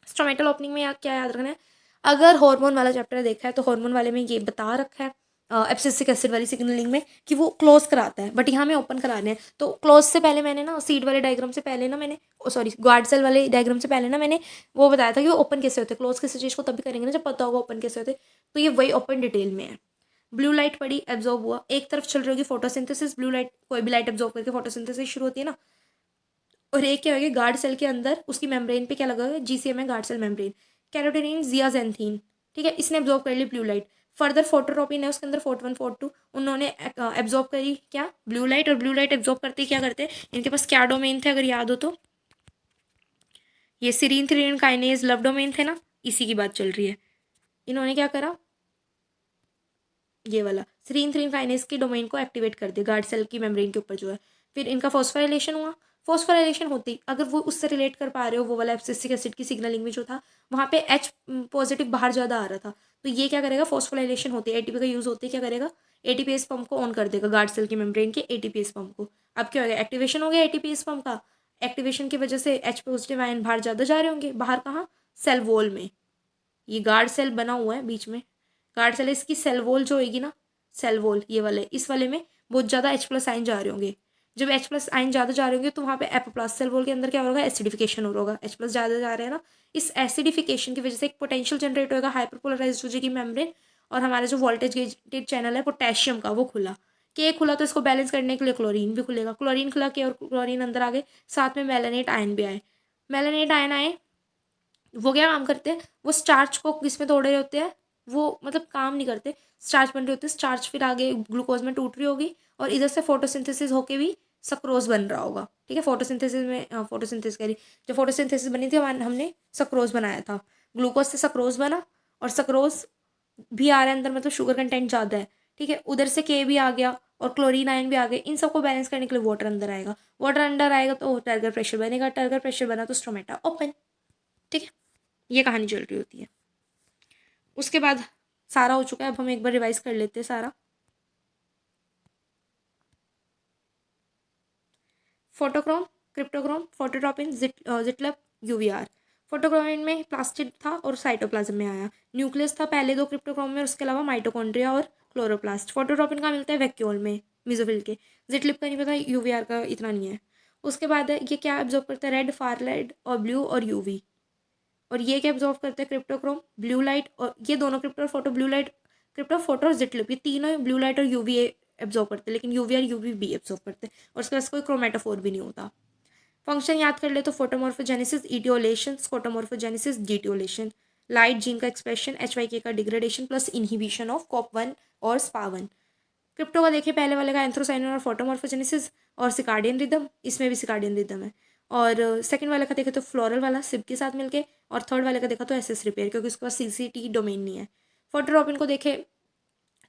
स्टोमेटल ओपनिंग में क्या याद रखना है, अगर हार्मोन वाला चैप्टर देखा है तो हार्मोन वाले में ये बता रखा है एब्सिसिक एसिड वाली सिग्नलिंग में कि वो क्लोज कराता है, बट यहाँ में ओपन कराने हैं। तो क्लोज से पहले मैंने ना सीड वाले डायग्राम से पहले ना मैंने, सॉरी गार्ड सेल वाले डायग्राम से पहले ना मैंने वो बताया था कि वो ओपन कैसे होते हैं। क्लोज किसी चीज़ को तभी करेंगे ना जब पता होगा ओपन कैसे होते हैं, तो ये वही ओपन डिटेल में है। ब्लू लाइट पड़ी, एब्जॉर्ब हुआ, एक तरफ चल रही होगी फोटोसिंथेसिस, ब्लू लाइट कोई भी लाइट एब्जॉर्ब करके फोटोसिंथेसिस शुरू होती है ना, और एक क्या होगी गार्ड सेल के अंदर उसकी मेम्ब्रेन पे क्या लगा हुआ है, जीसीएम है, गार्ड सेल मेम्ब्रेन, कैरोटीनिन जियाजेंथीन। ठीक है, इसने एब्जॉर्ब कर ली ब्लू लाइट। फर्दर फोटोट्रोपिन है उसके अंदर फोर्ट 1 फोर्ट 2, उन्होंने एब्जॉर्ब करी क्या, ब्लू लाइट, और ब्लू लाइट एब्जॉर्ब करते ही क्या करते हैं, इनके पास क्या डोमेन थे अगर याद हो तो, ये सीरीन थ्रीन काइनेज लव डोमेन थे ना, इसी की बात चल रही है। इन्होंने क्या करा, ये वाला सीरीन थ्रीन काइनेज की डोमेन को एक्टिवेट कर दिया गार्ड सेल की मेम्ब्रेन के ऊपर जो है। फिर इनका फॉस्फोराइलेशन हुआ, फॉस्फोराइलेशन होती अगर वो उससे रिलेट कर पा रहे हो, वो वाला एब्सिसिक एसिड की सिग्नलिंग में जो था वहाँ पे एच पॉजिटिव बाहर ज़्यादा आ रहा था, तो ये क्या करेगा, फॉस्फोराइलेशन होती है, एटीपी का यूज़ होती है, क्या करेगा, एटीपीएस पंप को ऑन कर देगा गार्ड सेल की मेम्ब्रेन के एटीपीएस पंप को। अब क्या हो गया, एक्टिवेशन हो गया एटीपीएस पंप का, एक्टिवेशन की वजह से एच पॉजिटिव आयन बाहर ज़्यादा जा रहे होंगे, बाहर कहाँ, सेल वॉल में। ये गार्ड सेल बना हुआ है बीच में, गार्ड सेल, इसकी सेल वॉल जो होगी ना, सेल वॉल ये वाले, इस वाले में बहुत ज़्यादा H+ आयन जा रहे होंगे। जब H+ आयन ज़्यादा जा रहे होंगे तो वहाँ पे एपोप्लास्ट सेल वॉल के अंदर क्या होगा, एसिडिफिकेशन हो रहा होगा, H+ ज़्यादा जा रहे हैं ना, इस एसिडिफिकेशन की वजह से एक पोटेंशियल जनरेट होगा, हाइपरपोलराइज हो जाएगी मेम्ब्रेन, और हमारा जो वोल्टेज गेटेड चैनल है पोटेशियम का वो खुला, के खुला, तो इसको बैलेंस करने के लिए क्लोरीन भी खुलेगा, क्लोरीन खुला के और क्लोरीन अंदर आ गए, साथ में मेलानेट आयन भी आए। मेलानेट आयन आए, वो क्या काम करते हैं, वो स्टार्च को किस में तोड़ रहे होते हैं, वो मतलब काम नहीं करते, स्टार्च बन रहे होते हैं, स्टार्च फिर आगे ग्लूकोज में टूट रही होगी, और इधर से फोटोसिंथेसिस होके भी सक्रोज बन रहा होगा। ठीक है, फोटोसिंथेसिस में फोटोसिंथेसिस करी, जो फोटोसिंथेसिस बनी थी हमने सक्रोज बनाया था, ग्लूकोज से सक्रोज बना, और सक्रोज भी आ रहा है अंदर, मतलब शुगर कंटेंट ज़्यादा है। ठीक है, उधर से के भी आ गया और क्लोरीन आयन भी आ गए, इन सबको बैलेंस करने के लिए वाटर अंदर आएगा, वाटर अंदर आएगा तो टर्गर प्रेशर बनेगा, टर्गर प्रेशर बना तो स्टोमेटा ओपन। ठीक है, ये कहानी चल रही होती है। उसके बाद सारा हो चुका है, अब हम एक बार रिवाइज कर लेते हैं सारा। फोटोक्रोम, क्रिप्टोक्रोम, फोटोट्रोपिन, जिटलप, यूवीआर। फोटोक्रोमिन में प्लास्टिड था और साइटोप्लाज्म में आया। न्यूक्लियस था पहले दो क्रिप्टोक्रोम में, उसके अलावा माइटोकॉन्ड्रिया और क्लोरोप्लास्ट। फोटोट्रोपिन कहाँ मिलता है? वैक्यूल में, मिजोफिल के। जिटलिप का नहीं पता, यूवीआर का इतना नहीं है। उसके बाद है ये क्या एब्जॉर्ब करता है? रेड, फार रेड और ब्लू और यूवी। और ये क्या एब्जॉर्ब करते हैं? क्रिप्टोक्रोम, ब्लू लाइट, और ये दोनों crypto photo blue light, crypto photo और जिटलिप, ये तीनों ब्लू लाइट और यूवी एब्जॉर्ब करते हैं, लेकिन यूवी और यूवी भी एब्जॉर्ब करते हैं। और उसके पास कोई क्रोमेटोफोर भी नहीं होता। फंक्शन याद कर ले तो photomorphogenesis, etiolation, photomorphogenesis, डिटियोलेशन। Light gene का एक्सप्रेशन, HYK का degradation plus inhibition of COP1 और SPA1। क्रिप्टो का देखिए पहले वाले का एंथ्रोसाइनन और फोटोमॉर्फोजेनेसिस और सिकार्डियन रिदम, इसमें भी सिकार्डियन रिदम है। और सेकंड वाले का देखा तो फ्लोरल वाला सिप के साथ मिलके, और थर्ड वाले का देखा तो SS रिपेयर, क्योंकि उसके पास CCT डोमेन नहीं है। फोटोट्रॉपिन को देखे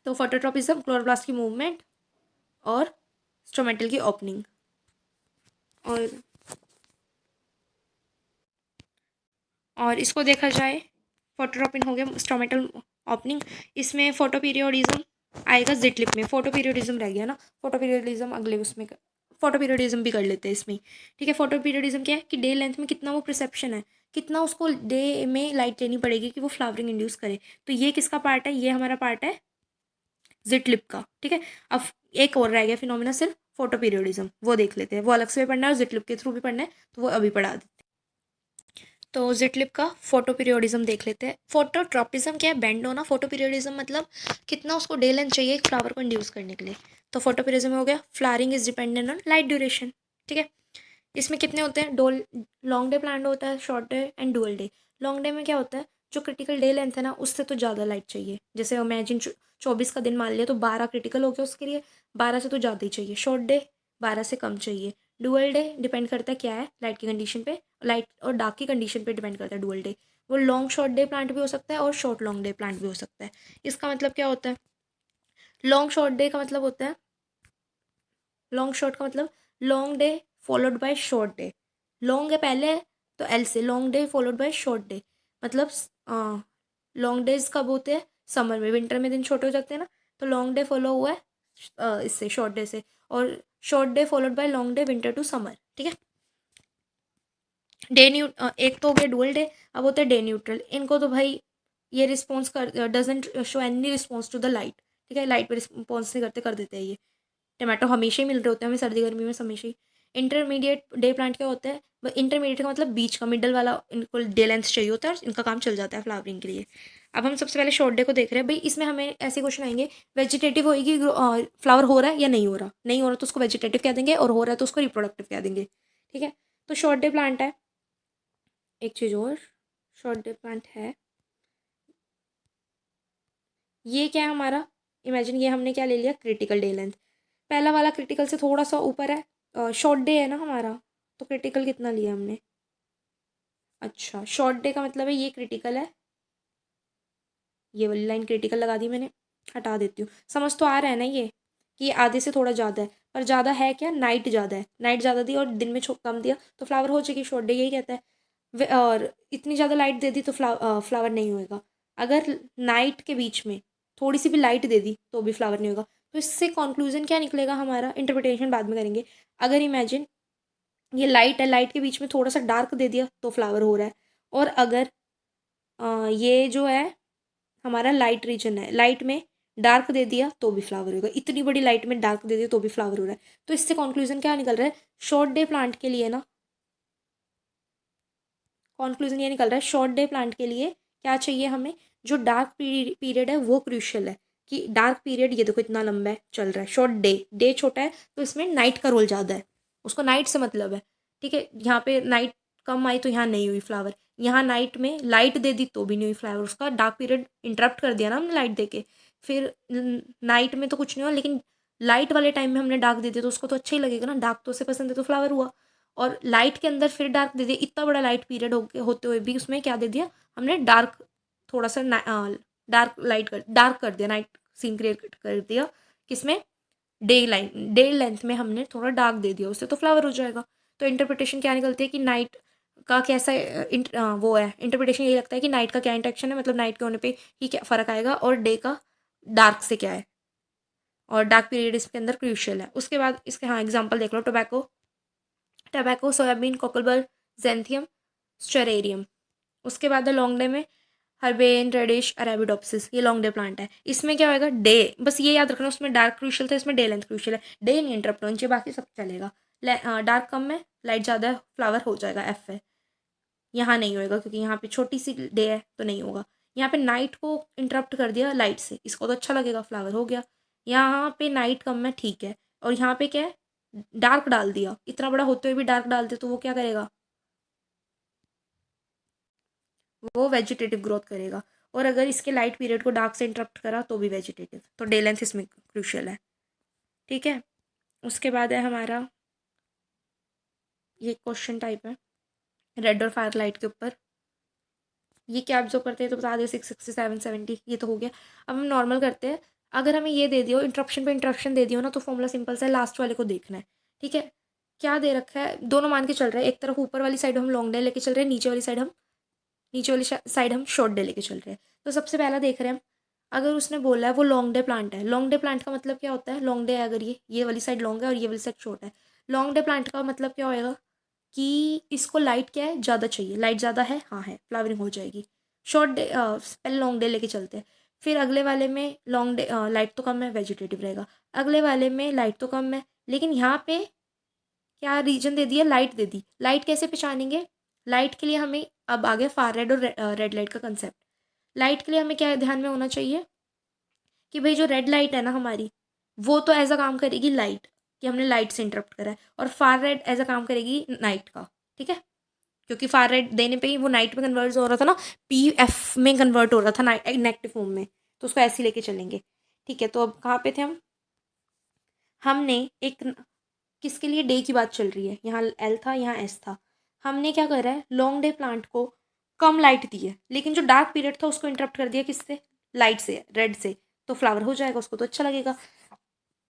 तो फोटोट्रॉपिज्म, क्लोरोप्लास्ट की मूवमेंट और स्टोमेटल की ओपनिंग। और इसको देखा जाए, फोटोट्रॉपिन हो गया स्टोमेटल ओपनिंग, इसमें फोटो पीरियोडिज्म आएगा जिटलिप में। फोटो पीरियोडिज्म रह गया ना, फोटो पीरियोडिज्म अगले उसमें फोटो पीरियोडिज्म भी कर लेते हैं इसमें। ठीक है, फोटो पीरियोडिज्म क्या है कि डे लेंथ में कितना वो परसेप्शन है, कितना उसको डे में लाइट लेनी पड़ेगी कि वो फ्लावरिंग इंड्यूस करे। तो ये किसका पार्ट है? ये हमारा पार्ट है जिटलिप का। ठीक है, अब एक और रह गया फिनोमिना सिर्फ, फोटो पीरियोडिज्म, वो देख लेते हैं। वो अलग से भी पढ़ना है और जिटलिप के थ्रू भी पढ़ना है, तो वो अभी पढ़ा देते हैं। तो जिटलिप का फोटो पीरियोडिज्म देख लेते हैं। फोटोट्रॉपिज्म क्या है? बेंड होना। फोटो पीरियोडिज्म मतलब कितना उसको डे लेंथ चाहिए एक फ्लावर को इंड्यूस करने के लिए। तो फोटो पीरियोडिज्म हो गया flowering is dependent on light duration. ठीक है, इसमें कितने होते हैं? लॉन्ग डे प्लांट होता है, short day and dual day. Long day में क्या होता है? जो क्रिटिकल डे लेंथ है ना, उससे तो ज़्यादा लाइट चाहिए। जैसे इमेजिन 24 का दिन मान लिया तो 12 क्रिटिकल हो गया उसके लिए, 12 से तो ज़्यादा ही चाहिए। शॉर्ट डे 12 से कम चाहिए। डुअल डे डिपेंड करता है क्या है, लाइट की कंडीशन पे, लाइट और डार्क की कंडीशन पे डिपेंड करता है डुअल डे। वो लॉन्ग शॉर्ट डे प्लांट भी हो सकता है और शॉर्ट लॉन्ग डे प्लांट भी हो सकता है। इसका मतलब क्या होता है? लॉन्ग शॉर्ट डे का मतलब होता है, लॉन्ग शॉर्ट का मतलब long day followed bye short day. Long है पहले तो एल से, long day followed bye short day. मतलब लॉन्ग डेज कब होते हैं? समर में, विंटर में दिन छोटे हो जाते हैं ना, तो लॉन्ग डे फॉलो हुआ है इससे, शॉर्ट डे से। और short day followed by long day, winter to summer. ठीक है, एक तो हो गया डुअल डे, अब होता है डे न्यूट्रल। इनको तो भाई ये रिस्पॉन्स कर doesn't show any response to the light. ठीक है, लाइट पे रिस्पॉन्स नहीं करते, कर देते हैं ये। टमाटो हमेशा ही मिल रहे होते हैं हमें सर्दी गर्मी में हमेशा ही। इंटरमीडिएट डे प्लांट क्या होता है? इंटरमीडिएट का मतलब बीच का, मिडल वाला, इनको डे लेंथ चाहिए होता है और इनका काम चल जाता है फ्लावरिंग के लिए। अब हम सबसे पहले शॉर्ट डे को देख रहे हैं भाई। इसमें हमें ऐसे क्वेश्चन आएंगे, वेजिटेटिव होएगी, फ्लावर हो रहा है या नहीं हो रहा? नहीं हो रहा तो उसको वेजिटेटिव कह देंगे, और हो रहा है तो उसको रिप्रोडक्टिव कह देंगे। ठीक है, तो शॉर्ट डे प्लांट है। एक चीज़ और, शॉर्ट डे प्लांट है ये क्या है हमारा? इमेजिन ये हमने क्या ले लिया? Critical day length. पहला वाला क्रिटिकल से थोड़ा सा ऊपर है, शॉर्ट डे है ना हमारा, तो क्रिटिकल कितना लिया हमने? अच्छा, शॉर्ट डे का मतलब है ये क्रिटिकल है, ये वाली लाइन क्रिटिकल लगा दी मैंने, हटा देती हूँ। समझ तो आ रहा है ना ये कि ये आधे से थोड़ा ज़्यादा है, पर ज़्यादा है क्या? नाइट ज़्यादा है, नाइट ज़्यादा दी और दिन में कम दिया तो फ्लावर हो जाएगी। शॉर्ट डे यही कहता है। और इतनी ज़्यादा लाइट दे दी तो फ्लावर नहीं होएगा। अगर नाइट के बीच में थोड़ी सी भी लाइट दे दी तो भी फ्लावर नहीं होगा। तो इससे कंक्लूजन क्या निकलेगा हमारा? इंटरप्रिटेशन बाद में करेंगे। अगर इमेजिन ये लाइट है, लाइट के बीच में थोड़ा सा डार्क दे दिया तो फ्लावर हो रहा है। और अगर ये जो है हमारा लाइट रीजन है, लाइट में डार्क दे दिया तो भी फ्लावर होगा। इतनी बड़ी लाइट में डार्क दे दिया तो भी फ्लावर हो रहा है। तो इससे कंक्लूजन क्या निकल रहा है? शॉर्ट डे प्लांट के लिए ना, कंक्लूजन ये निकल रहा है शॉर्ट डे प्लांट के लिए क्या चाहिए हमें? जो डार्क पीरियड है वो क्रूशियल है। कि डार्क पीरियड ये देखो इतना लंबा है, चल रहा है। शॉर्ट डे, डे छोटा है तो इसमें नाइट का रोल ज़्यादा है, उसको नाइट से मतलब है। ठीक है, यहाँ पे नाइट कम आई तो यहाँ नहीं हुई फ्लावर। यहाँ नाइट में लाइट दे दी तो भी नहीं हुई फ्लावर, उसका डार्क पीरियड इंटरप्ट कर दिया ना हमने लाइट दे के। फिर नाइट में तो कुछ नहीं हुआ, लेकिन लाइट वाले टाइम में हमने डार्क दे दिया तो उसको तो अच्छा ही लगेगा ना, डार्क तो उसे पसंद है तो फ्लावर हुआ। और लाइट के अंदर फिर डार्क दे दिया, इतना बड़ा लाइट पीरियड होते हुए भी उसमें क्या दे दिया हमने? डार्क, थोड़ा सा डार्क कर दिया, नाइट सीन क्रिएट कर दिया। किसमें? डे लेंथ में हमने थोड़ा डार्क दे दिया, उससे तो फ्लावर हो जाएगा। तो इंटरप्रिटेशन क्या निकलती है कि नाइट का कैसा वो है, इंटरप्रिटेशन यही लगता है कि नाइट का क्या इंटेक्शन है, मतलब नाइट के होने पे ही क्या फ़र्क आएगा, और डे का डार्क से क्या है। और डार्क पीरियड इसके अंदर क्रूशियल है। उसके बाद इसके हाँ एग्जाम्पल देख लो, टोबैको, सोयाबीन, कोकोबर्ग, जेंथियम, स्टेरेरियम। उसके बाद है लॉन्ग डे में हर्बेन रेडिश अरेबिडोप्सिस, ये लॉन्ग डे प्लांट है। इसमें क्या होएगा, डे, बस ये याद रखना उसमें डार्क क्रूशियल था, इसमें डे लेंथ क्रूशियल है। डे नहीं इंटरप्ट होनी चाहिए, बाकी सब चलेगा। डार्क कम है, लाइट ज़्यादा है, फ्लावर हो जाएगा, एफ है। यहाँ नहीं होएगा क्योंकि यहाँ पे छोटी सी डे है तो नहीं होगा। यहाँ पे नाइट को इंटरप्ट कर दिया लाइट से, इसको तो अच्छा लगेगा, फ्लावर हो गया। यहाँ पे नाइट कम है, ठीक है। और यहाँ पे क्या है, डार्क डाल दिया, इतना बड़ा होते हुए भी डार्क डाल दिया तो वो क्या करेगा, वो वेजिटेटिव ग्रोथ करेगा। और अगर इसके लाइट पीरियड को डार्क से इंटरप्ट करा तो भी वेजिटेटिव, तो डे लेंथ इसमें क्रूशियल है। ठीक है, उसके बाद है हमारा ये क्वेश्चन टाइप है रेड और फायर लाइट के ऊपर। ये क्या ऑब्जर्व करते हैं तो बता दे, 667 70, ये तो हो गया। अब हम नॉर्मल करते हैं। अगर हमें ये दे दियो, इंटरप्शन पे इंटरप्शन दे दियो ना, तो फॉर्मूला सिंपल सा है, लास्ट वाले को देखना है। ठीक है, क्या दे रखा है, दोनों मान के चल रहे हैं। एक तरफ ऊपर वाली साइड हम लॉन्ग डे लेके चल रहे हैं, नीचे वाली साइड हम शॉर्ट डे लेके चल रहे हैं। तो सबसे पहला देख रहे हैं हम, अगर उसने बोला है वो लॉन्ग डे प्लांट है, लॉन्ग डे प्लांट का मतलब क्या होता है, लॉन्ग डे है अगर ये वाली साइड लॉन्ग है और ये वाली साइड शॉर्ट है। लॉन्ग डे प्लांट का मतलब क्या होएगा कि इसको लाइट क्या है, ज़्यादा चाहिए, लाइट ज़्यादा है, हाँ है, फ्लावरिंग हो जाएगी। शॉर्ट डे पहले लॉन्ग डे लेके चलते हैं। फिर अगले वाले में लॉन्ग डे लाइट तो कम है, वेजिटेटिव रहेगा। अगले वाले में लाइट तो कम है, लेकिन यहाँ पे क्या रीजन दे दिया, लाइट दे दी। लाइट कैसे पहचानेंगे, लाइट के लिए हमें अब आगे फार रेड और रेड लाइट का कंसेप्ट। लाइट के लिए हमें क्या ध्यान में होना चाहिए कि भाई जो रेड लाइट है ना हमारी, वो तो एज अ काम करेगी लाइट, कि हमने लाइट से इंटरप्ट करा है, और फार रेड एज अ काम करेगी नाइट का। ठीक है, क्योंकि फार रेड देने पे ही वो नाइट में कन्वर्ट हो रहा था ना, पी एफ में कन्वर्ट हो रहा था नाइट नेगेटिव फॉर्म में, तो उसको ऐसे ही लेके चलेंगे। ठीक है, तो अब कहाँ पे थे हम, हमने एक किसके लिए डे की बात चल रही है, यहाँ एल था, यहाँ एस था। हमने क्या करा है, लॉन्ग डे प्लांट को कम लाइट दी है, लेकिन जो डार्क पीरियड था उसको इंटरप्ट कर दिया किससे, लाइट से, रेड से, तो फ्लावर हो जाएगा, उसको तो अच्छा लगेगा।